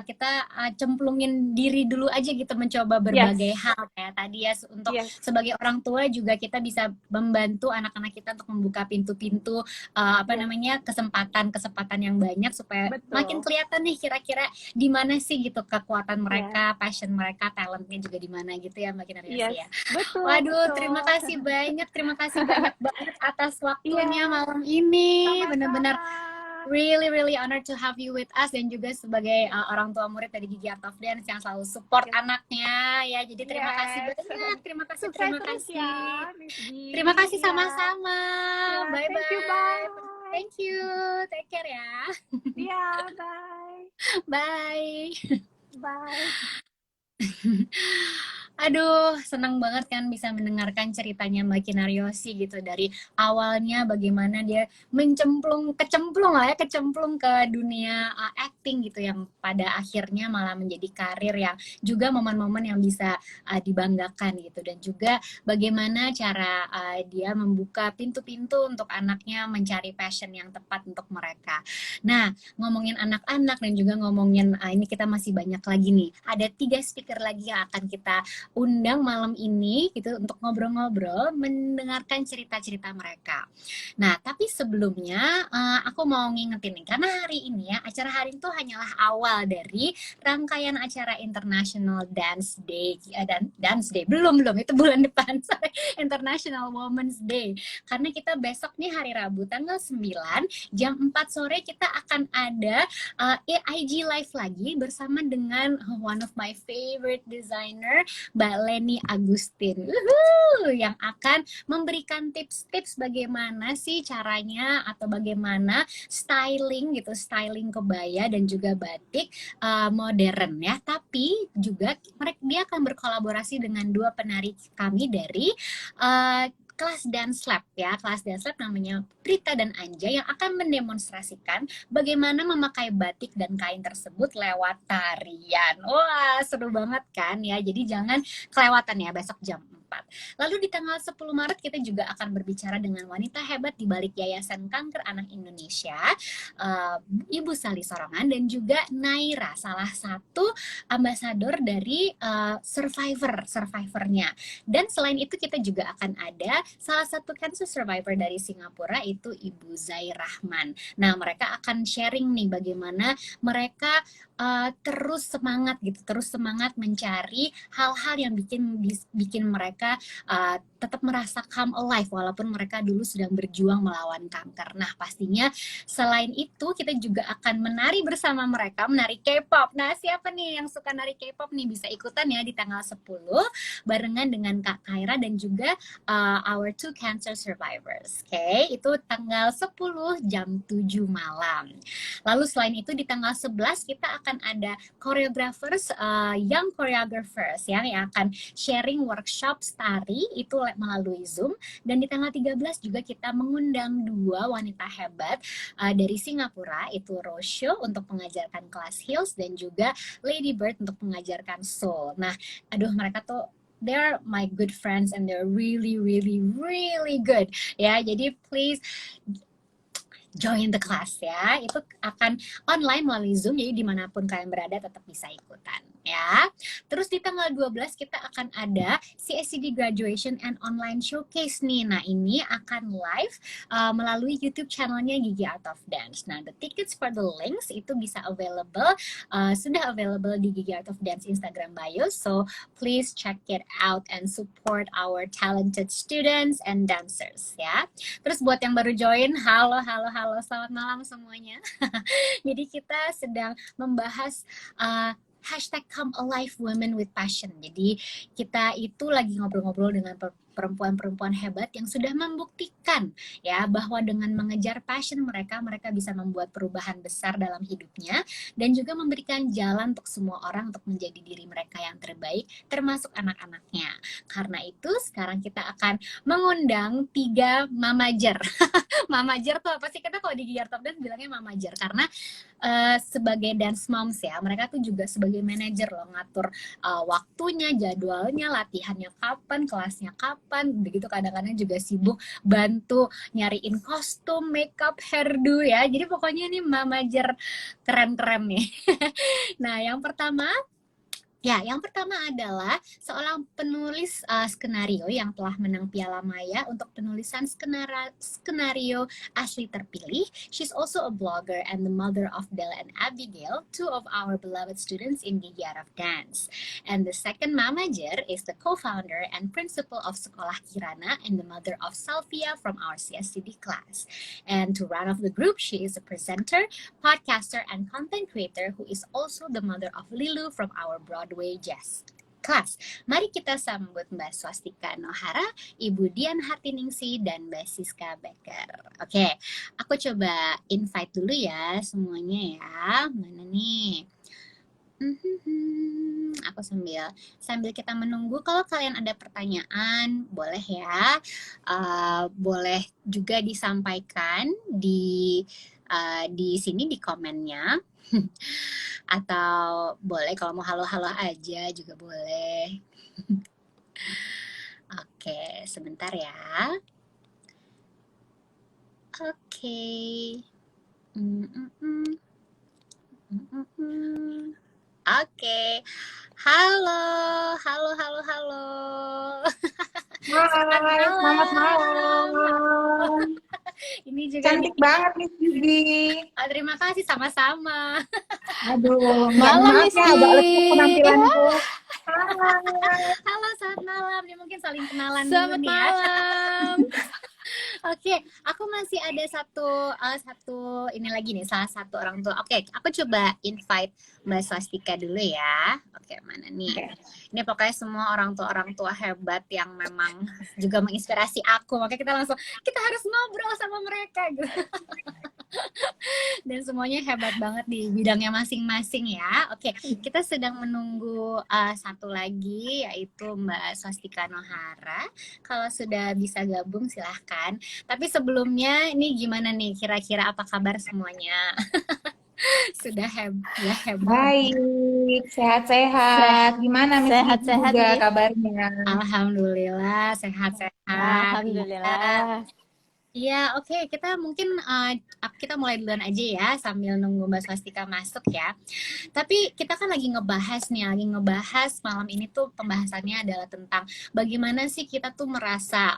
Speaker 1: kita cemplungin diri dulu aja gitu, mencoba berbagai
Speaker 3: Yes,
Speaker 1: hal kayak tadi ya, untuk
Speaker 3: yes,
Speaker 1: sebagai orang tua juga kita bisa membantu anak-anak kita untuk membuka pintu-pintu apa
Speaker 3: yes,
Speaker 1: namanya, kesempatan-kesempatan yang banyak supaya makin
Speaker 3: betul,
Speaker 1: kelihatan nih kira-kira di mana sih gitu kekuatan
Speaker 3: yes,
Speaker 1: mereka, passion mereka, talentnya juga di mana gitu ya Mbak Kinaryosi
Speaker 3: yes,
Speaker 1: ya.
Speaker 3: betul,
Speaker 1: Waduh,
Speaker 3: betul.
Speaker 1: terima kasih banyak banget atas
Speaker 3: Iya,
Speaker 1: waktunya malam ini. Benar-benar
Speaker 3: sama-sama.
Speaker 1: really really honored to have you with us, dan juga sebagai orang tua murid dari Gigi Art of Dance yang selalu support
Speaker 3: Yes,
Speaker 1: anaknya ya. Jadi terima kasih
Speaker 3: yes.
Speaker 1: banyak, terima kasih,
Speaker 3: Sukses
Speaker 1: terima
Speaker 3: terus
Speaker 1: kasih.
Speaker 3: ya, Miss G.
Speaker 1: Terima kasih
Speaker 3: Iya,
Speaker 1: sama-sama.
Speaker 3: iya.
Speaker 1: Bye
Speaker 3: Thank you,
Speaker 1: bye.
Speaker 3: bye.
Speaker 1: Thank you. Take care ya.
Speaker 3: Iya, bye.
Speaker 1: Bye.
Speaker 3: Bye.
Speaker 1: Aduh, senang banget kan bisa mendengarkan ceritanya Mbak Kinaryosi gitu, dari awalnya bagaimana dia kecemplung ke dunia acting gitu, yang pada akhirnya malah menjadi karir yang juga momen-momen yang bisa dibanggakan gitu, dan juga bagaimana cara dia membuka pintu-pintu untuk anaknya mencari passion yang tepat untuk mereka. Nah, ngomongin anak-anak dan juga ngomongin ini, kita masih banyak lagi nih. Ada 3 speaker lagi yang akan kita undang malam ini gitu untuk ngobrol-ngobrol, mendengarkan cerita-cerita mereka. Nah, tapi sebelumnya aku mau ngingetin nih, karena hari ini ya, acara hari itu hanyalah awal dari rangkaian acara International Dance Day dan Dance Day belum itu bulan depan. Sorry. International Women's Day. Karena kita besok nih hari Rabu tanggal 9 jam 4 sore kita akan ada IG live lagi bersama dengan one of my favorite designer, Mbak Leni Agustin. Yang akan memberikan tips-tips bagaimana sih caranya atau bagaimana styling gitu, styling kebaya dan juga batik modern ya. Tapi juga dia akan berkolaborasi dengan dua penari kami dari kelas Dance Lab ya. Kelas Dance Lab namanya Prita dan Anja yang akan mendemonstrasikan bagaimana memakai batik dan kain tersebut lewat tarian. Wah, seru banget kan ya. Jadi jangan kelewatan ya besok jam 4. Lalu di tanggal 10 Maret kita juga akan berbicara dengan wanita hebat di balik Yayasan Kanker Anak Indonesia, Ibu Sali Sorongan dan juga Naira, salah satu ambasador dari survivornya. Dan selain itu kita juga akan ada salah satu cancer survivor dari Singapura, itu Ibu Zai Rahman. Nah, mereka akan sharing nih bagaimana mereka terus semangat mencari hal-hal yang bikin mereka tetap merasa come alive walaupun mereka dulu sedang berjuang melawan kanker. Nah, pastinya selain itu kita juga akan menari bersama mereka, menari K-pop. Nah, siapa nih yang suka nari K-pop nih bisa ikutan ya di tanggal 10 barengan dengan Kak Kaira dan juga our two cancer survivors. Oke, itu tanggal 10 jam 7 malam. Lalu selain itu di tanggal 11 kita akan ada choreographers, young choreographers ya, yang akan sharing workshop tari itu melalui Zoom. Dan di tanggal 13 juga kita mengundang dua wanita hebat dari Singapura, itu Rocio untuk mengajarkan kelas heels dan juga Lady Bird untuk mengajarkan soul. Nah, aduh mereka tuh they're my good friends and they're really good ya. Jadi please join the class ya. Itu akan online melalui Zoom, jadi dimanapun kalian berada tetap bisa ikutan ya. Terus di tanggal 12 kita akan ada CSCD Graduation and Online Showcase nih. Nah, ini akan live melalui YouTube channelnya Gigi Art of Dance. Nah, the tickets for the links itu bisa sudah available di Gigi Art of Dance Instagram bio. So please check it out and support our talented students and dancers ya. Terus buat yang baru join, halo, selamat malam semuanya. Jadi kita sedang membahas hashtag Come Alive Women with Passion. Jadi kita itu lagi ngobrol-ngobrol dengan perempuan-perempuan hebat yang sudah membuktikan ya bahwa dengan mengejar passion mereka bisa membuat perubahan besar dalam hidupnya dan juga memberikan jalan untuk semua orang untuk menjadi diri mereka yang terbaik, termasuk anak-anaknya. Karena itu sekarang kita akan mengundang 3 mamajer. Mamajer tuh apa sih? Kita kalau di Gigi Art of Dance bilangnya mamajer karena sebagai dance moms ya, mereka tuh juga sebagai manajer loh, ngatur waktunya, jadwalnya, latihannya kapan, kelasnya kapan, begitu kadang-kadang juga sibuk bantu nyariin kostum, makeup, hairdo ya. Jadi pokoknya ini mamajer keren-keren nih. Nah, yang pertama adalah seorang penulis skenario yang telah menang Piala Maya untuk penulisan skenario asli terpilih. She's also a blogger and the mother of Bella and Abigail, two of our beloved students in Gigi Art of Dance. And the second mamajer is the co-founder and principal of Sekolah Kirana and the mother of Salvia from our CSCD class. And to round off the group, she is a presenter, podcaster, and content creator who is also the mother of Lilu from our Broadway Jazz Class. Mari kita sambut Mbak Swastika Nohara, Ibu Dian Hartiningsi, dan Mbak Siska Becker. Oke, aku coba invite dulu ya semuanya ya. Mana nih? Aku sambil kita menunggu, kalau kalian ada pertanyaan boleh ya, boleh juga disampaikan di sini di komennya. Atau boleh kalau mau halo-halo aja juga boleh. Oke, sebentar ya. Oke. Oke. Halo.
Speaker 4: Hai, selamat malam.
Speaker 1: Ini juga
Speaker 4: Cantik banget nih Gigi.
Speaker 1: terima kasih sama-sama.
Speaker 4: Aduh,
Speaker 5: Malam,
Speaker 4: maaf
Speaker 5: Miss
Speaker 4: ya agak
Speaker 5: Gigi.
Speaker 4: lesu penampilanku.
Speaker 1: Halo, selamat malam. Ini mungkin saling kenalan dulu
Speaker 5: Selamat
Speaker 1: nih ya.
Speaker 5: malam.
Speaker 1: Oke, aku masih ada satu ini lagi nih, salah satu orang tua. Oke, aku coba invite Mbak Swastika dulu ya. Oke, mana nih? Ini pokoknya semua orang tua hebat yang memang juga menginspirasi aku. Makanya kita harus ngobrol sama mereka gitu. Dan semuanya hebat banget di bidangnya masing-masing ya. Oke, kita sedang menunggu satu lagi, yaitu Mbak Swastika Nohara. Kalau sudah bisa gabung silahkan. Tapi sebelumnya ini gimana nih, kira-kira apa kabar semuanya? Sudah hebat.
Speaker 4: Baik, sehat-sehat. Gimana Miss
Speaker 5: Sehat-sehat
Speaker 4: juga
Speaker 5: nih.
Speaker 4: kabarnya?
Speaker 1: Alhamdulillah sehat-sehat.
Speaker 5: Alhamdulillah.
Speaker 1: Iya, oke. Kita mungkin kita mulai duluan aja ya sambil nunggu Mbak Swastika masuk ya. Tapi kita kan lagi ngebahas malam ini tuh pembahasannya adalah tentang bagaimana sih kita tuh merasa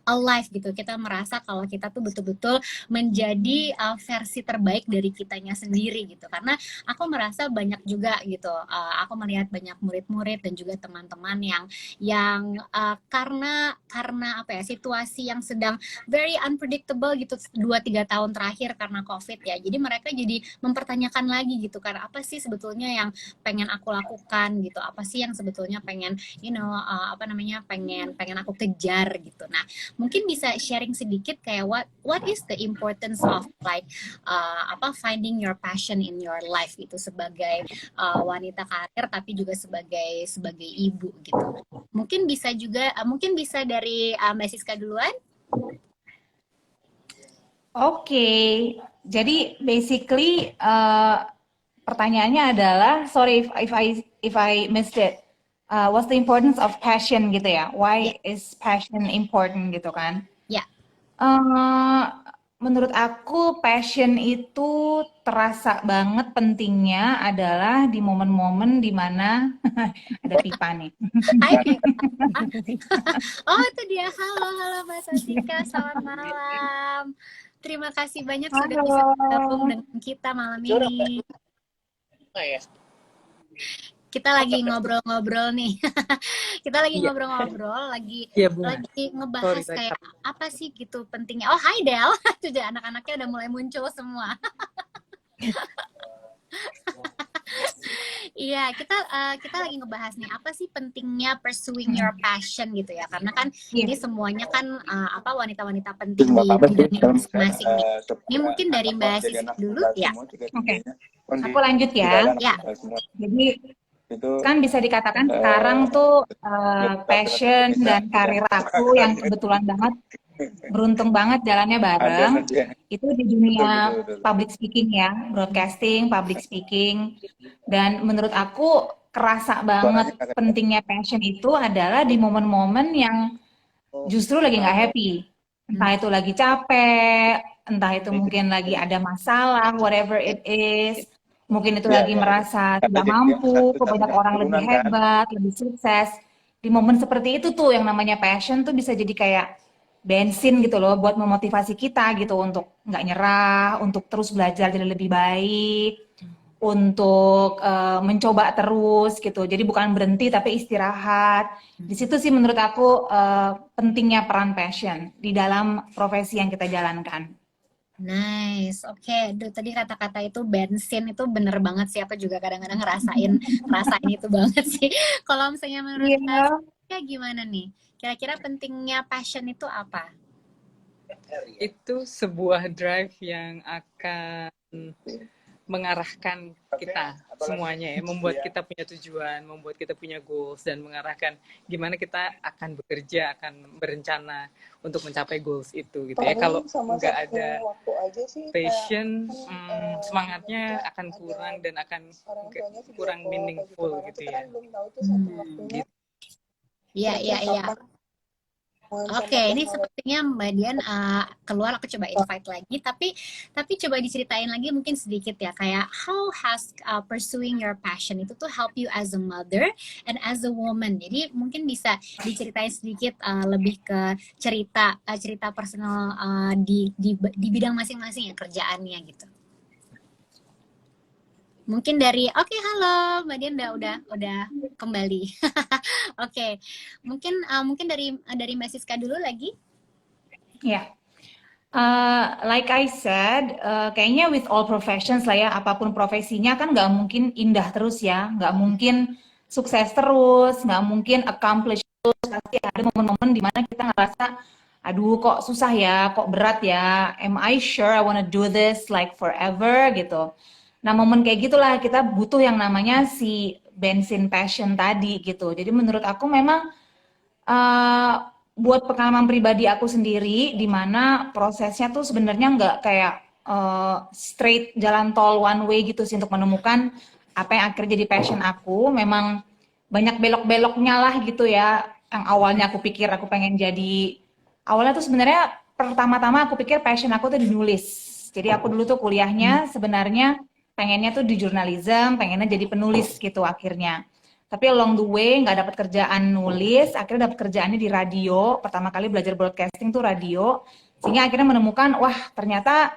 Speaker 1: alive gitu. Kita merasa kalau kita tuh betul-betul menjadi versi terbaik dari kitanya sendiri gitu. Karena aku merasa banyak juga gitu. Aku melihat banyak murid-murid dan juga teman-teman yang karena apa ya, situasi yang sedang very unpredictable gitu 2-3 tahun terakhir karena COVID ya. Jadi mereka jadi mempertanyakan lagi gitu kan, apa sih sebetulnya yang pengen aku lakukan gitu, apa sih yang sebetulnya pengen pengen aku kejar gitu. Nah, mungkin bisa sharing sedikit kayak what is the importance of like finding your passion in your life itu sebagai wanita karir tapi juga sebagai ibu gitu. Mungkin bisa juga mungkin bisa dari Mbak Siska duluan.
Speaker 4: Oke, jadi basically pertanyaannya adalah, sorry if I missed it. What's the importance of passion gitu ya? Why is passion important gitu kan?
Speaker 1: Ya.
Speaker 4: Menurut aku passion itu terasa banget pentingnya adalah di momen-momen dimana ada Pipa nih.
Speaker 1: Hai Pipa. Oh itu dia, halo Mbak Swastika, selamat malam. Terima kasih banyak sudah bisa bergabung dengan kita malam ini. Kita lagi ngobrol-ngobrol nih. Kita lagi ngobrol-ngobrol, lagi ngebahas kayak apa sih gitu pentingnya. Oh, hai Del. Sudah anak-anaknya udah mulai muncul semua. Iya, kita lagi ngebahas nih apa sih pentingnya pursuing your passion gitu ya. Karena kan ini semuanya kan wanita-wanita penting di bidangnya masing-masing nih. Ini mungkin dari Mbak Siska dulu ya.
Speaker 4: Oke. Aku lanjut ya.
Speaker 1: Ya.
Speaker 4: Jadi kan bisa dikatakan sekarang tuh passion dan karir aku yang kebetulan banget beruntung banget jalannya bareng itu di dunia public speaking ya, broadcasting, public speaking. Dan menurut aku kerasa banget pentingnya passion itu adalah di momen-momen yang justru lagi nggak happy, entah itu lagi capek, entah itu mungkin lagi ada masalah, whatever it is. Mungkin itu lagi merasa tidak mampu, banyak orang lebih hebat, lebih sukses. Di momen seperti itu tuh yang namanya passion tuh bisa jadi kayak bensin gitu loh buat memotivasi kita gitu untuk nggak nyerah, untuk terus belajar jadi lebih baik, untuk mencoba terus gitu. Jadi bukan berhenti tapi istirahat. Di situ sih menurut aku pentingnya peran passion di dalam profesi yang kita jalankan.
Speaker 1: Nice, oke. Tadi kata-kata itu bensin itu bener banget sih. Aku juga kadang-kadang ngerasain itu banget sih. Kalau misalnya menurut Mbak gimana nih? Kira-kira pentingnya passion itu apa?
Speaker 6: Itu sebuah drive yang akan mengarahkan kita semuanya ya, membuat kita punya tujuan, membuat kita punya goals, dan mengarahkan gimana kita akan bekerja, akan berencana untuk mencapai goals itu gitu ya. Kalau nggak ada passion, semangatnya akan kurang dan akan kurang meaningful gitu ya.
Speaker 1: Iya. Oke, ini sepertinya Mbak Dian keluar, aku coba invite lagi. Tapi coba diceritain lagi mungkin sedikit ya, kayak how has pursuing your passion itu tuh help you as a mother and as a woman. Jadi mungkin bisa diceritain sedikit lebih ke cerita personal di bidang masing-masing ya, kerjaannya gitu. Mungkin dari oke, halo Mbak Dian udah kembali. Oke. Mungkin dari Mbak Siska dulu lagi.
Speaker 4: Ya, like I said, kayaknya with all professions lah ya, apapun profesinya kan nggak mungkin indah terus ya, nggak mungkin sukses terus, nggak mungkin accomplish terus, pasti ada momen-momen di mana kita ngerasa, aduh kok susah ya, kok berat ya, am I sure I wanna do this like forever gitu. Nah momen kayak gitulah kita butuh yang namanya si bensin passion tadi gitu. Jadi menurut aku memang uh, buat pengalaman pribadi aku sendiri, di mana prosesnya tuh sebenarnya nggak kayak straight jalan tol one way gitu sih untuk menemukan apa yang akhirnya jadi passion aku. Memang banyak belok-beloknya lah gitu ya. Yang awalnya aku pikir aku pengen jadi, awalnya tuh sebenarnya pertama-tama aku pikir passion aku tuh di nulis. Jadi aku dulu tuh kuliahnya sebenarnya pengennya tuh di jurnalism, pengennya jadi penulis gitu akhirnya. Tapi along the way nggak dapat kerjaan nulis, akhirnya dapat kerjaannya di radio. Pertama kali belajar broadcasting tuh radio, sehingga akhirnya menemukan, wah ternyata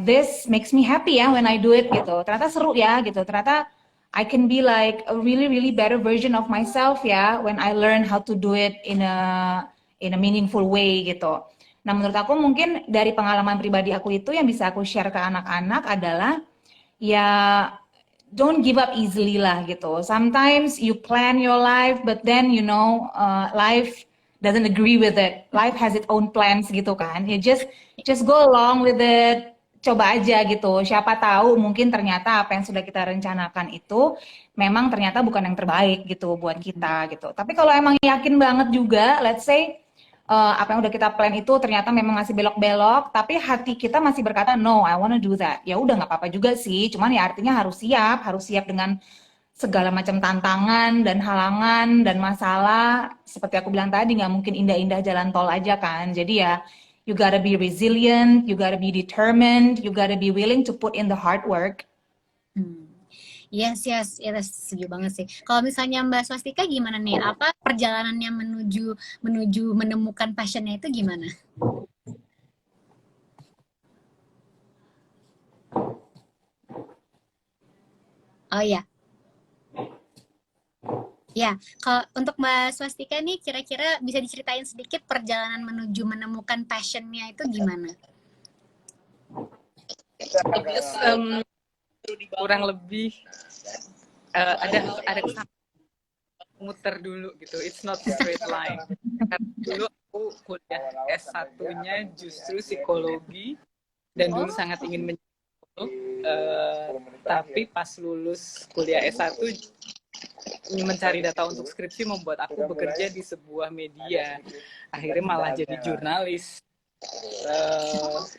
Speaker 4: this makes me happy ya when I do it gitu. Ternyata seru ya gitu. Ternyata I can be like a really really better version of myself ya when I learn how to do it in a meaningful way gitu. Nah menurut aku mungkin dari pengalaman pribadi aku itu yang bisa aku share ke anak-anak adalah ya don't give up easily lah gitu. Sometimes you plan your life, but then you know life doesn't agree with it. Life has its own plans gitu kan. You just go along with it. Coba aja gitu. Siapa tahu mungkin ternyata apa yang sudah kita rencanakan itu memang ternyata bukan yang terbaik gitu buat kita gitu. Tapi kalau emang yakin banget juga, let's say apa yang udah kita plan itu ternyata memang masih belok-belok, tapi hati kita masih berkata no, I wanna do that. Ya udah nggak apa-apa juga sih, cuman ya artinya harus siap dengan segala macam tantangan dan halangan dan masalah. Seperti aku bilang tadi, nggak mungkin indah-indah jalan tol aja kan. Jadi ya, you gotta be resilient, you gotta be determined, you gotta be willing to put in the hard work.
Speaker 1: Yes, setuju banget sih. Kalau misalnya Mbak Swastika gimana nih? Apa perjalanannya menuju menemukan passionnya itu gimana? Oh ya. Ya, kalau untuk Mbak Swastika nih kira-kira bisa diceritain sedikit perjalanan menuju menemukan passionnya itu gimana?
Speaker 6: Kurang lebih ada kesan muter dulu gitu. It's not straight line. Karena dulu aku kuliah S1-nya justru psikologi dan dulu sangat ingin menjadi psikolog. Tapi pas lulus kuliah S1 mencari data untuk skripsi membuat aku bekerja di sebuah media. Akhirnya malah jadi jurnalis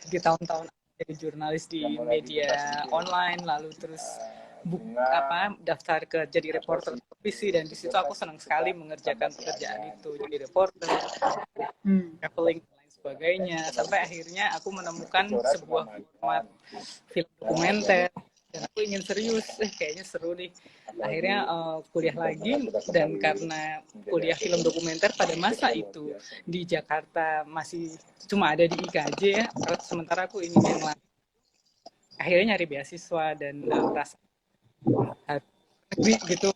Speaker 6: di tahun-tahun jadi jurnalis di media online, lalu terus daftar ke jadi reporter televisi, dan di situ aku senang sekali mengerjakan pekerjaan itu, jadi reporter, traveling dan lain sebagainya, sampai akhirnya aku menemukan sebuah format film dokumenter dan aku ingin serius, kayaknya seru nih. Akhirnya kuliah lagi, dan karena kuliah film dokumenter pada masa itu di Jakarta masih cuma ada di IKJ ya, sementara aku ingin yang lain. Akhirnya nyari beasiswa dan merasa negeri gitu,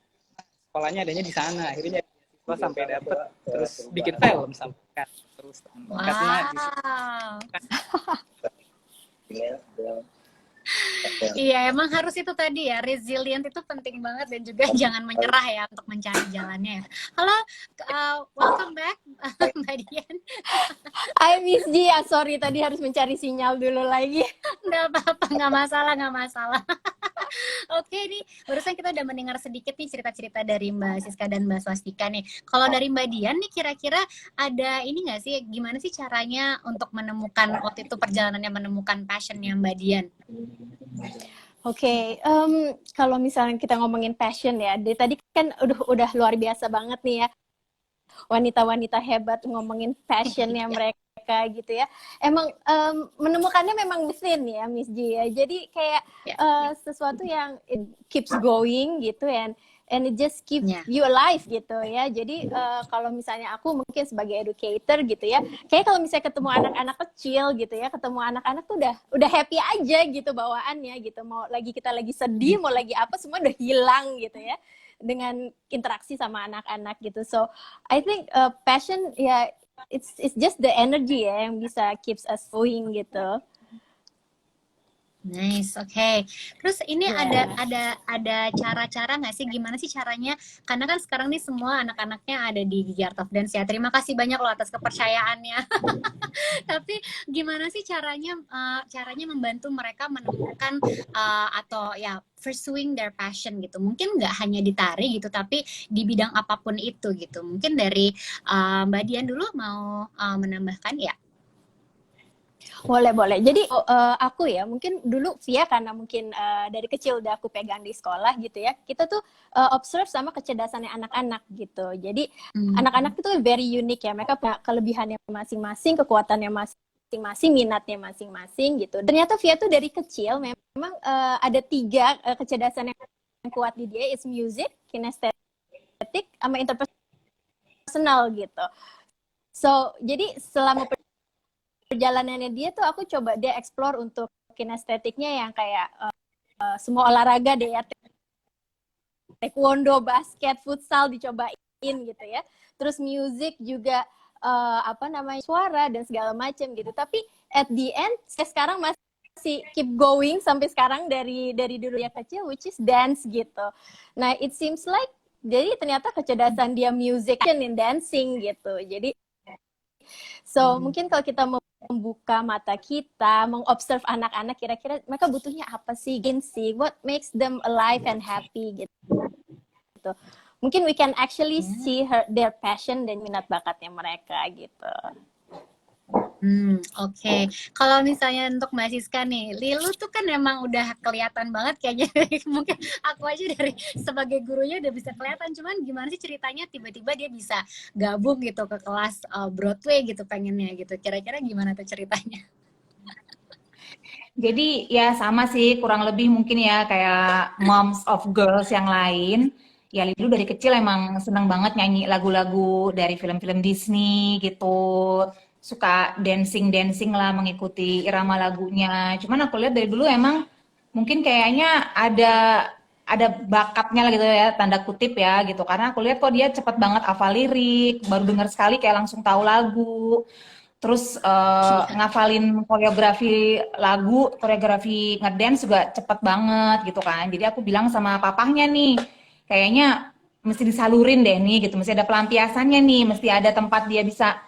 Speaker 6: sekolahnya adanya di sana. Akhirnya nyari beasiswa sampai dapet, terus bikin film sampai terus. Karena di
Speaker 1: Iya, emang harus itu tadi ya, resilient itu penting banget, dan juga jangan menyerah ya untuk mencari jalannya ya. Halo, welcome back Mbak Dian.
Speaker 5: I miss G, sorry tadi harus mencari sinyal dulu lagi.
Speaker 1: Nggak apa-apa, nggak masalah. Oke nih, barusan kita udah mendengar sedikit nih cerita-cerita dari Mbak Siska dan Mbak Swastika nih. Kalau dari Mbak Dian nih, kira-kira ada ini nggak sih, gimana sih caranya untuk menemukan, waktu itu perjalanannya menemukan passionnya Mbak Dian?
Speaker 5: Oke, kalau misalnya kita ngomongin passion ya, dari tadi kan udah luar biasa banget nih ya, wanita-wanita hebat ngomongin passionnya mereka gitu ya. Emang menemukannya memang within ya, Miss G ya. Jadi kayak sesuatu yang it keeps going gitu, and and it just keep
Speaker 1: Yeah.
Speaker 5: you alive gitu ya. Jadi kalau misalnya aku mungkin sebagai educator gitu ya, kayak kalau misalnya ketemu anak-anak kecil gitu ya, ketemu anak-anak tuh udah happy aja gitu bawaannya gitu. Mau kita lagi sedih, mau lagi apa, semua udah hilang gitu ya dengan interaksi sama anak-anak gitu. So I think passion ya, it's just the energy ya yang bisa keeps us going gitu.
Speaker 1: Nice, oke. Terus ini
Speaker 5: Yeah.
Speaker 1: ada cara-cara nggak sih, gimana sih caranya? Karena kan sekarang nih semua anak-anaknya ada di Gigi Art of Dance ya. Terima kasih banyak loh atas kepercayaannya. Tapi gimana sih caranya membantu mereka menemukan atau ya pursuing their passion gitu. Mungkin nggak hanya di tari gitu, tapi di bidang apapun itu gitu. Mungkin dari Mbak Dian dulu mau menambahkan ya?
Speaker 5: Boleh. Jadi aku ya mungkin dulu Via karena mungkin dari kecil udah aku pegang di sekolah gitu ya. Kita tuh observe sama kecerdasannya anak-anak gitu. Jadi anak-anak itu very unique ya. Mereka punya kelebihannya masing-masing, kekuatannya masing-masing, minatnya masing-masing gitu. Ternyata Via tuh dari kecil memang ada 3 kecerdasan yang kuat di dia, is music, kinestetik, sama interpersonal gitu. So jadi selama perjalanannya dia tuh aku coba dia explore untuk kinestetiknya yang kayak semua olahraga deh ya, taekwondo, basket, futsal dicobain gitu ya. Terus music juga suara dan segala macam gitu. Tapi at the end saya sekarang masih keep going sampai sekarang dari dulu ya kecil, which is dance gitu. Nah, it seems like jadi ternyata kecerdasan dia music and dancing gitu. Jadi mungkin kalau kita membuka mata kita, mengobserv anak-anak, kira-kira mereka butuhnya apa sih, what makes them alive and happy gitu. Mungkin we can actually see their passion dan minat bakatnya mereka gitu.
Speaker 1: Oke. Kalau misalnya untuk Mbak Siska nih, Lilu tuh kan emang udah kelihatan banget kayaknya. Mungkin aku aja dari sebagai gurunya udah bisa kelihatan. Cuman gimana sih ceritanya tiba-tiba dia bisa gabung gitu ke kelas Broadway gitu pengennya gitu. Kira-kira gimana tuh ceritanya?
Speaker 4: Jadi ya sama sih, kurang lebih mungkin ya kayak moms of girls yang lain. Ya Lilu dari kecil emang seneng banget nyanyi lagu-lagu dari film-film Disney gitu. Suka dancing lah, mengikuti irama lagunya. Cuman aku lihat dari dulu emang mungkin kayaknya ada bakatnya lah gitu ya, tanda kutip ya gitu. Karena aku lihat kok dia cepet banget hafal lirik, baru denger sekali kayak langsung tahu lagu. Terus ngafalin koreografi lagu, koreografi ngedance juga cepet banget gitu kan. Jadi aku bilang sama papahnya nih, kayaknya mesti disalurin deh nih gitu, mesti ada pelampiasannya nih, mesti ada tempat dia bisa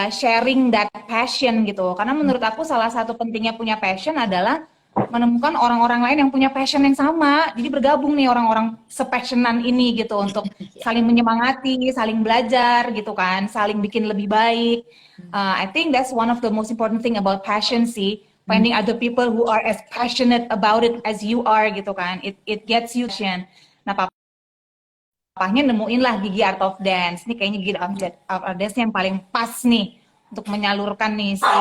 Speaker 4: sharing that passion gitu. Karena menurut aku salah satu pentingnya punya passion adalah menemukan orang-orang lain yang punya passion yang sama. Jadi bergabung nih orang-orang sepassionan ini gitu untuk saling menyemangati, saling belajar gitu kan, saling bikin lebih baik. I think that's one of the most important thing about passion sih. Finding other people who are as passionate about it as you are gitu kan. It gets you passion. Nah, papahnya nemuin lah Gigi Art of Dance. Ini kayaknya Gigi Art of Dance yang paling pas nih untuk menyalurkan nih si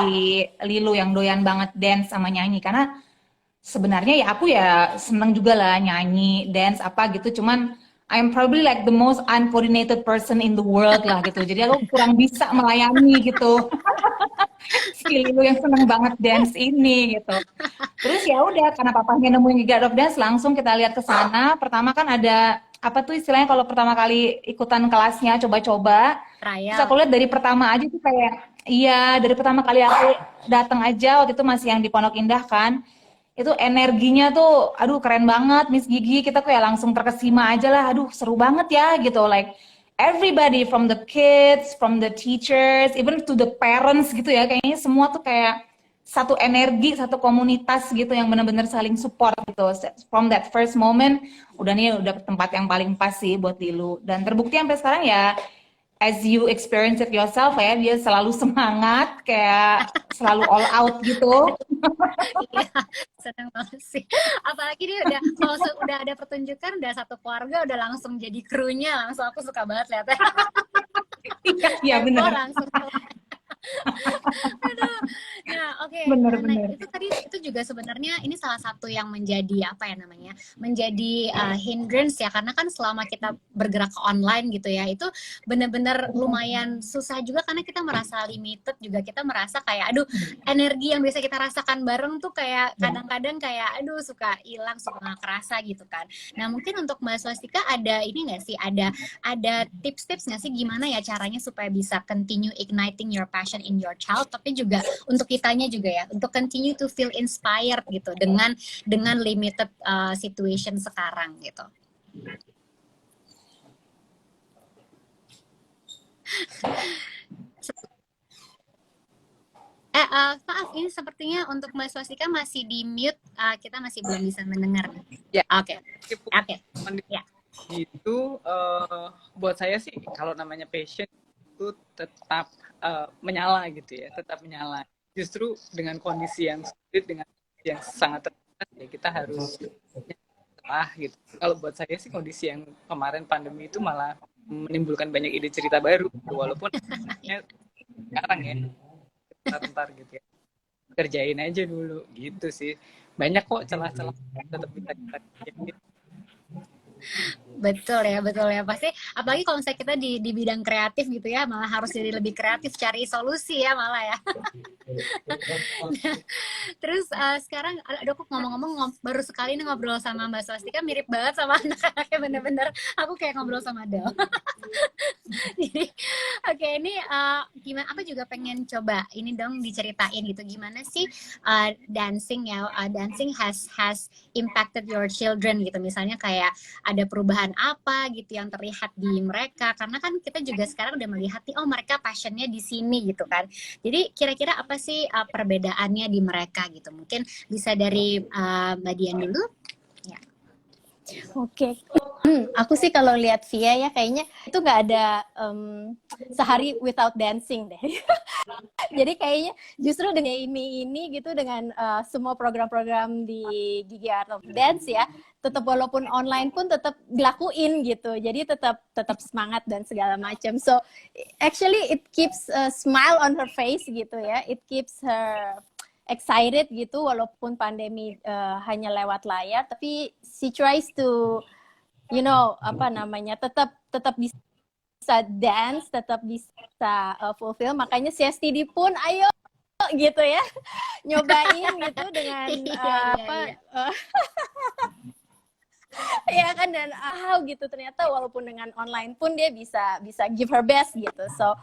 Speaker 4: Lilu yang doyan banget dance sama nyanyi. Karena sebenarnya ya aku ya seneng juga lah nyanyi, dance apa gitu. Cuman I'm probably like the most uncoordinated person in the world lah gitu. Jadi aku kurang bisa melayani gitu. Si Lilu yang seneng banget dance ini gitu. Terus ya udah karena papahnya nemuin Gigi Art of Dance, langsung kita lihat ke sana. Pertama kan ada apa tuh istilahnya kalau pertama kali ikutan kelasnya coba-coba. Terus aku lihat dari pertama aja tuh kayak dari pertama kali aku datang aja waktu itu masih yang di Pondok Indah kan. Itu energinya tuh aduh keren banget Miss Gigi, kita kayak langsung terkesima aja lah. Aduh seru banget ya gitu, like everybody from the kids, from the teachers, even to the parents gitu ya. Kayaknya semua tuh kayak satu energi, satu komunitas gitu yang benar-benar saling support gitu. From that first moment, udah tempat yang paling pas sih buat Lilu. Dan terbukti sampai sekarang ya, as you experience it yourself ya, dia selalu semangat, kayak selalu all out gitu.
Speaker 1: Iya, senang banget sih. Apalagi dia kalau udah ada pertunjukan, udah satu keluarga, udah langsung jadi krunya, langsung aku suka banget lihatnya.
Speaker 4: Iya benar.
Speaker 1: Langsung. Nah, oke. Nah,
Speaker 4: bener-bener.
Speaker 1: itu tadi itu juga sebenarnya ini salah satu yang menjadi apa ya namanya, menjadi hindrance ya, karena kan selama kita bergerak ke online gitu ya, itu benar-benar lumayan susah juga karena kita merasa limited juga, kita merasa kayak aduh energi yang biasa kita rasakan bareng tuh kayak kadang-kadang kayak aduh suka hilang, suka nggak kerasa gitu kan. Nah mungkin untuk Mbak Swastika ada ini nggak sih, ada tips-tips nggak sih gimana ya caranya supaya bisa continue igniting your passion in your child, tapi juga untuk kitanya juga ya, untuk continue to feel inspired gitu dengan limited situation sekarang gitu. Maaf, ini sepertinya untuk Mbak Swastika masih di mute, kita masih belum bisa mendengar.
Speaker 6: Ya.
Speaker 1: Oke. Ya.
Speaker 6: Itu buat saya sih kalau namanya passion itu tetap menyala gitu ya, tetap menyala. Justru dengan kondisi yang sulit, dengan kondisi yang sangat terbatas ya kita harus gitu. Kalau buat saya sih kondisi yang kemarin pandemi itu malah menimbulkan banyak ide cerita baru gitu. Walaupun sekarang ya bentar gitu ya, kerjain aja dulu gitu sih. Banyak kok celah-celah tetap bisa kita kerjain.
Speaker 1: Betul ya pasti, apalagi kalau misalnya kita di bidang kreatif gitu ya, malah harus jadi lebih kreatif cari solusi ya malah ya. Terus sekarang aduh, aku ngomong-ngomong baru sekali nih ngobrol sama Mbak Swastika, mirip banget sama anak-anaknya, bener-bener aku kayak ngobrol sama Del. Jadi oke, ini gimana, aku juga pengen coba ini dong diceritain gitu, gimana sih dancing ya, dancing has impacted your children gitu, misalnya kayak ada perubahan apa gitu yang terlihat di mereka, karena kan kita juga sekarang udah melihat nih, oh mereka passionnya di sini gitu kan. Jadi kira-kira apa sih perbedaannya di mereka gitu, mungkin bisa dari Mbak Dian dulu ya.
Speaker 5: Oke. Aku sih kalau lihat Via ya kayaknya itu nggak ada sehari without dancing deh. Jadi kayaknya justru dengan ini gitu, dengan semua program-program di Gigi Art of Dance ya, tetap walaupun online pun tetap dilakuin gitu. Jadi tetap semangat dan segala macam. So actually it keeps a smile on her face gitu ya. It keeps her excited gitu, walaupun pandemi hanya lewat layar, tapi she tries to tetap bisa dance, tetap bisa fulfill. Makanya CSTD pun ayo gitu ya, nyobain gitu dengan ya kan, dan gitu ternyata walaupun dengan online pun dia bisa give her best gitu. So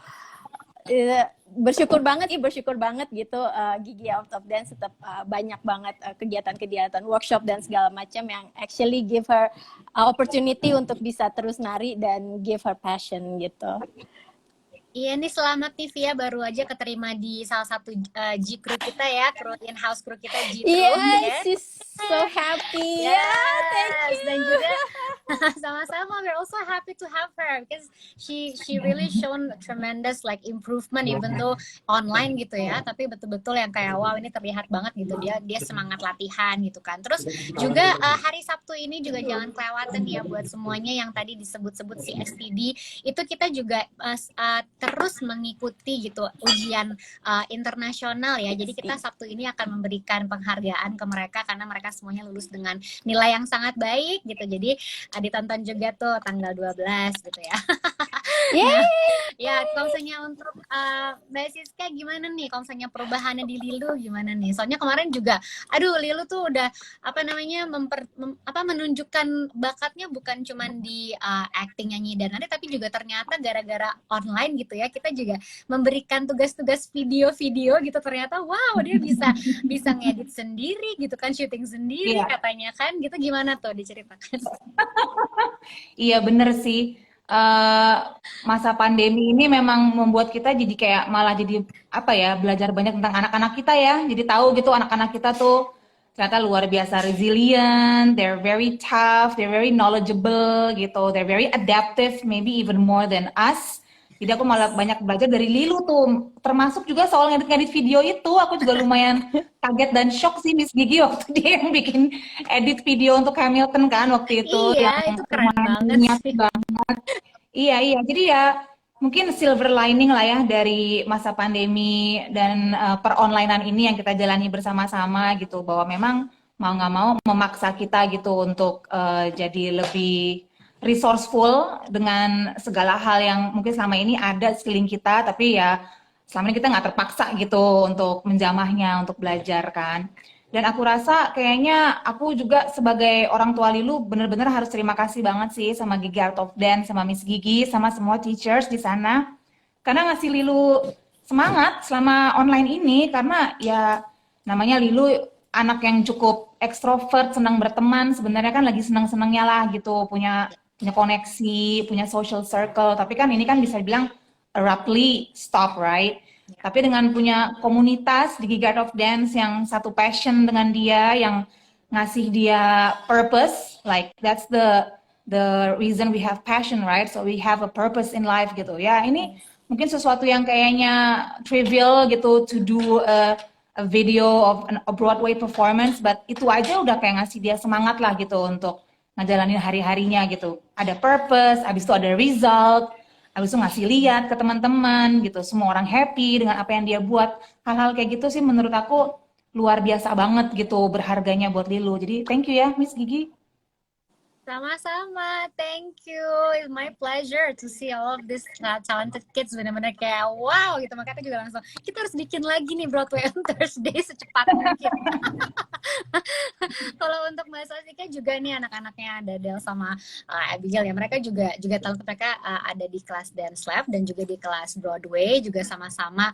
Speaker 5: bersyukur banget gitu, Gigi Art of Dance tetap banyak banget kegiatan-kegiatan, workshop dan segala macam yang actually give her opportunity untuk bisa terus nari dan give her passion gitu.
Speaker 1: Iya nih, selamat nih Via, baru aja keterima di salah satu G crew kita ya, crew in-house crew kita G crew.
Speaker 5: Yes, she's so happy.
Speaker 1: Yes,
Speaker 5: yeah, thank you.
Speaker 1: Dan juga sama-sama, we're also happy to have her because she really shown tremendous like improvement even though online gitu ya, tapi betul-betul yang kayak wow, ini terlihat banget gitu, dia semangat latihan gitu kan. Terus juga hari Sabtu ini juga jangan kelewatan ya buat semuanya yang tadi disebut-sebut si STD, itu kita juga terus mengikuti gitu ujian internasional ya. Jadi kita Sabtu ini akan memberikan penghargaan ke mereka karena mereka semuanya lulus dengan nilai yang sangat baik gitu. Jadi ditonton juga tuh tanggal 12 gitu ya. Nah, ya kalau misalnya untuk Mbak Siska gimana nih, kalau misalnya perubahannya di Lilu gimana nih? Soalnya kemarin juga aduh Lilu tuh udah menunjukkan bakatnya bukan cuman di acting, nyanyi dan nari, tapi juga ternyata gara-gara online gitu ya, kita juga memberikan tugas-tugas video-video gitu, ternyata wow dia bisa ngedit sendiri gitu kan, syuting sendiri katanya kan gitu. Gimana tuh diceritakan?
Speaker 4: Iya bener sih, masa pandemi ini memang membuat kita jadi kayak malah jadi belajar banyak tentang anak-anak kita ya. Jadi tahu gitu anak-anak kita tuh ternyata luar biasa resilient, they're very tough, they're very knowledgeable gitu, they're very adaptive, maybe even more than us. Jadi aku malah banyak belajar dari Lilu tuh, termasuk juga soal ngedit video itu. Aku juga lumayan kaget dan shock sih Miss Gigi waktu dia yang bikin edit video untuk Hamilton kan waktu itu.
Speaker 1: Iya, itu keren banget sih.
Speaker 4: Iya, jadi ya mungkin silver lining lah ya dari masa pandemi dan peronlinean ini yang kita jalani bersama-sama gitu, bahwa memang mau nggak mau memaksa kita gitu untuk jadi lebih resourceful dengan segala hal yang mungkin selama ini ada di sekeliling kita, tapi ya selama ini kita nggak terpaksa gitu untuk menjamahnya, untuk belajar kan. Dan aku rasa kayaknya aku juga sebagai orang tua Lilu bener-bener harus terima kasih banget sih sama Gigi Art of Dance, sama Miss Gigi, sama semua teachers di sana. Karena ngasih Lilu semangat selama online ini, karena ya namanya Lilu anak yang cukup ekstrovert, senang berteman, sebenarnya kan lagi senang-senangnya lah gitu, punya koneksi, punya social circle. Tapi kan ini kan bisa dibilang abruptly stop, right? Tapi dengan punya komunitas di Gigi Art of Dance yang satu passion dengan dia, yang ngasih dia purpose, like that's the reason we have passion, right? So we have a purpose in life gitu. Ya, ini mungkin sesuatu yang kayaknya trivial gitu, to do a video of a Broadway performance, but itu aja udah kayak ngasih dia semangat lah gitu untuk ngejalanin hari-harinya gitu. Ada purpose, habis itu ada result, habis itu ngasih lihat ke teman-teman gitu, semua orang happy dengan apa yang dia buat. Hal-hal kayak gitu sih menurut aku luar biasa banget gitu, berharganya buat Lilu. Jadi thank you ya Miss Gigi.
Speaker 1: Sama-sama, thank you. It's my pleasure to see all of these talented kids, benar-benar kayak wow gitu. Makanya juga langsung kita harus bikin lagi nih Broadway on Thursday secepat mungkin. Kalau untuk Mbak Swastika juga nih anak-anaknya ada Del sama Abigail ya, mereka juga talent mereka ada di kelas dance lab dan juga di kelas Broadway juga sama-sama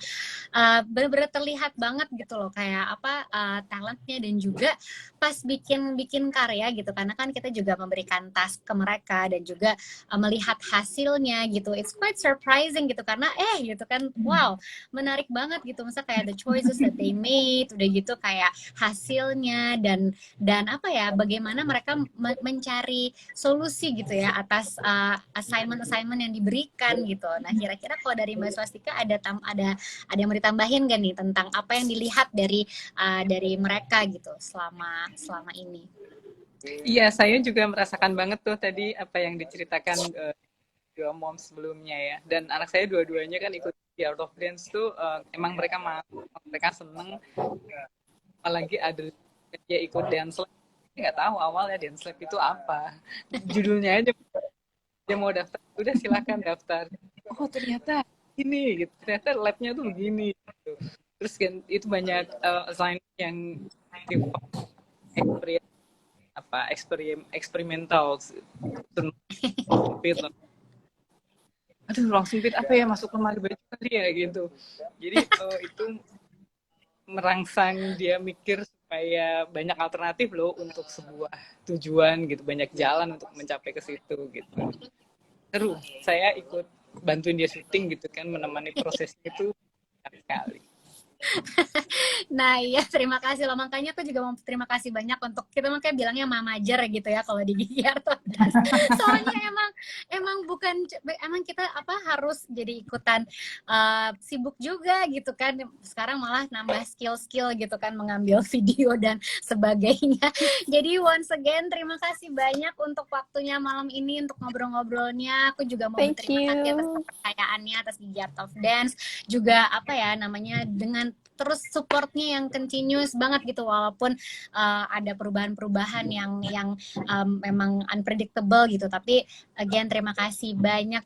Speaker 1: benar-benar terlihat banget gitu loh kayak apa talentnya, dan juga pas bikin karya gitu, karena kan kita juga memberikan task ke mereka dan juga melihat hasilnya gitu. It's quite surprising gitu karena gitu kan wow menarik banget gitu, masa kayak the choices that they made, udah gitu kayak hasilnya dan apa ya, bagaimana mereka mencari solusi gitu ya atas assignment yang diberikan gitu. Nah kira-kira kalau dari Mbak Swastika ada yang mau ditambahin gak nih tentang apa yang dilihat dari mereka gitu selama ini?
Speaker 6: Iya, saya juga merasakan banget tuh tadi apa yang diceritakan dua mom sebelumnya ya. Dan anak saya dua-duanya kan ikut di Art of Dance tuh, emang mereka seneng. Apalagi ada dia ikut dance lab. Nggak tahu awalnya dance lab itu apa. Judulnya aja dia mau daftar, udah silakan daftar. Oh ternyata ini, gitu. Ternyata labnya tuh begini. Gitu. Terus kan itu banyak assignment yang eksperimental. Aduh, ruang sempit apa ya, masuk lemari baju kali ya gitu. Jadi itu merangsang dia mikir supaya banyak alternatif loh untuk sebuah tujuan gitu, banyak jalan untuk mencapai ke situ gitu. Terus saya ikut bantuin dia syuting gitu kan, menemani proses itu sekali.
Speaker 1: Nah iya, terima kasih loh, makanya aku juga mau terima kasih banyak untuk kita makanya bilangnya mamajer gitu ya kalau di Gigi Art of Dance. Soalnya emang kita harus jadi ikutan sibuk juga gitu kan, sekarang malah nambah skill gitu kan, mengambil video dan sebagainya. Jadi once again terima kasih banyak untuk waktunya malam ini untuk ngobrol-ngobrolnya. Aku juga mau berterima kasih atas kepercayaannya atas Gigi Art of Dance, juga dengan terus supportnya yang continuous banget gitu, walaupun ada perubahan-perubahan yang memang unpredictable gitu, tapi again terima kasih banyak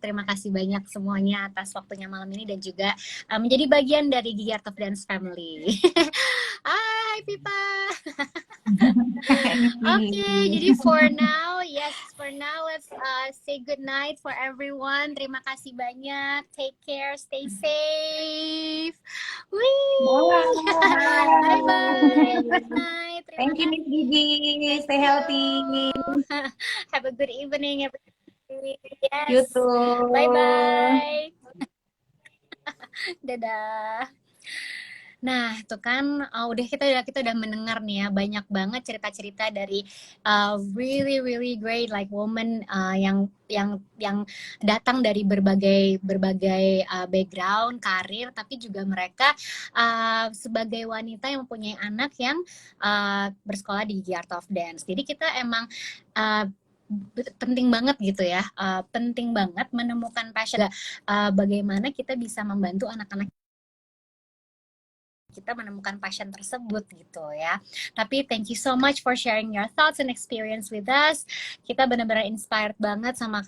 Speaker 1: semuanya atas waktunya malam ini dan juga menjadi bagian dari Gigi Art of Dance family. Hai Pipa. Okay, jadi for now let's say good night for everyone. Terima kasih banyak. Take care, stay safe. Bye bye. Good night.
Speaker 4: Thank you Miss Gigi. Stay healthy.
Speaker 1: Have a good evening everybody. Yes.
Speaker 4: You too.
Speaker 1: Bye bye. Dadah. Nah, itu kan kita udah mendengar nih ya banyak banget cerita-cerita dari really really great like woman yang datang dari berbagai background, karir, tapi juga mereka sebagai wanita yang mempunyai anak yang bersekolah di Gigi Art of Dance. Jadi kita emang penting banget gitu ya, penting banget menemukan passion. Bagaimana kita bisa membantu anak-anak kita menemukan passion tersebut gitu ya. Tapi thank you so much for sharing your thoughts and experience with us. Kita benar-benar inspired banget sama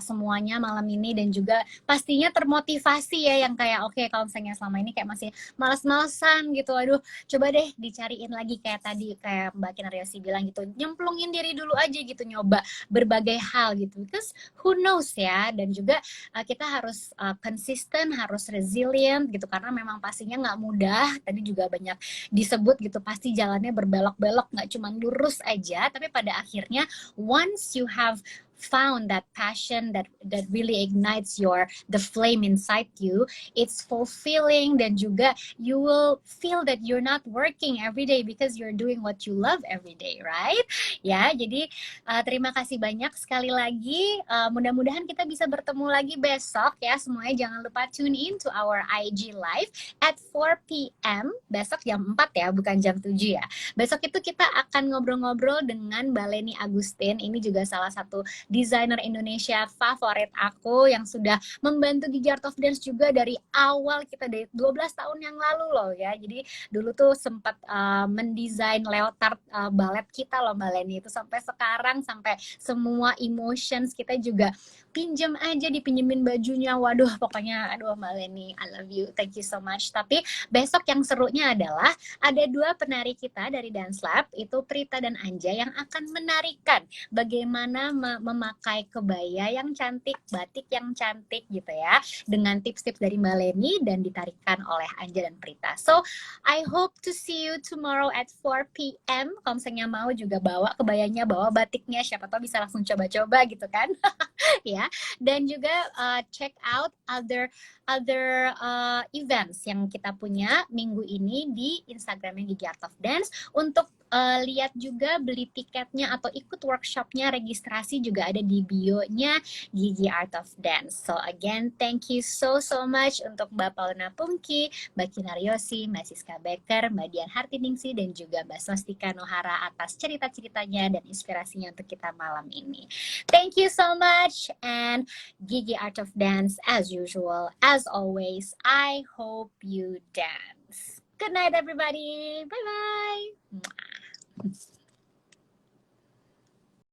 Speaker 1: semuanya malam ini, dan juga pastinya termotivasi ya, yang kayak oke, kalau misalnya selama ini kayak masih malas-malasan gitu, aduh coba deh dicariin lagi kayak tadi, kayak Mbak Kinaryosi bilang gitu, nyemplungin diri dulu aja gitu, nyoba berbagai hal gitu, because who knows ya. Dan juga kita harus konsisten, harus resilient gitu, karena memang pastinya nggak mudah. Tadi juga banyak disebut gitu, pasti jalannya berbelok-belok, nggak cuma lurus aja, tapi pada akhirnya once you have found that passion that really ignites the flame inside you, it's fulfilling, dan juga you will feel that you're not working every day because you're doing what you love every day, right? Ya, jadi terima kasih banyak sekali lagi. Mudah-mudahan kita bisa bertemu lagi besok ya semuanya. Jangan lupa tune in to our IG live at 4 p.m. besok jam 4 ya, bukan jam 7 ya. Besok itu kita akan ngobrol-ngobrol dengan Mbak Leni Agustin. Ini juga salah satu desainer Indonesia favorit aku, yang sudah membantu Gigi Art of Dance juga dari awal, kita dari 12 tahun yang lalu loh ya. Jadi dulu tuh sempat mendesain leotard balet kita loh Mbak Leni, itu sampai sekarang, sampai semua emotions kita juga pinjam aja, dipinjemin bajunya. Waduh, pokoknya aduh Mbak Leni, I love you, thank you so much. Tapi besok yang serunya adalah ada dua penari kita dari Dance Lab, itu Prita dan Anja, yang akan menarikan bagaimana memakai kebaya yang cantik, batik yang cantik gitu ya, dengan tips-tips dari Mbak Leni dan ditarikan oleh Anja dan Prita. So I hope to see you tomorrow at 4 p.m. Kalau misalnya mau juga bawa kebayanya, bawa batiknya, siapa tahu bisa langsung coba-coba gitu kan. Ya, dan juga check out other events yang kita punya minggu ini di Instagramnya Gigi Art of Dance. Untuk lihat juga, beli tiketnya atau ikut workshopnya, registrasi juga ada di bio-nya Gigi Art of Dance. So again, thank you so much untuk Mbak Paulina Pungki, Mbak Kinaryosi, Mbak Siska Becker, Mbak Dian Hartiningsi, dan juga Mbak Swastika Nohara atas cerita-ceritanya dan inspirasinya untuk kita malam ini. Thank you so much, and Gigi Art of Dance, as usual, as always, I hope you dance. Good night, everybody. Bye-bye.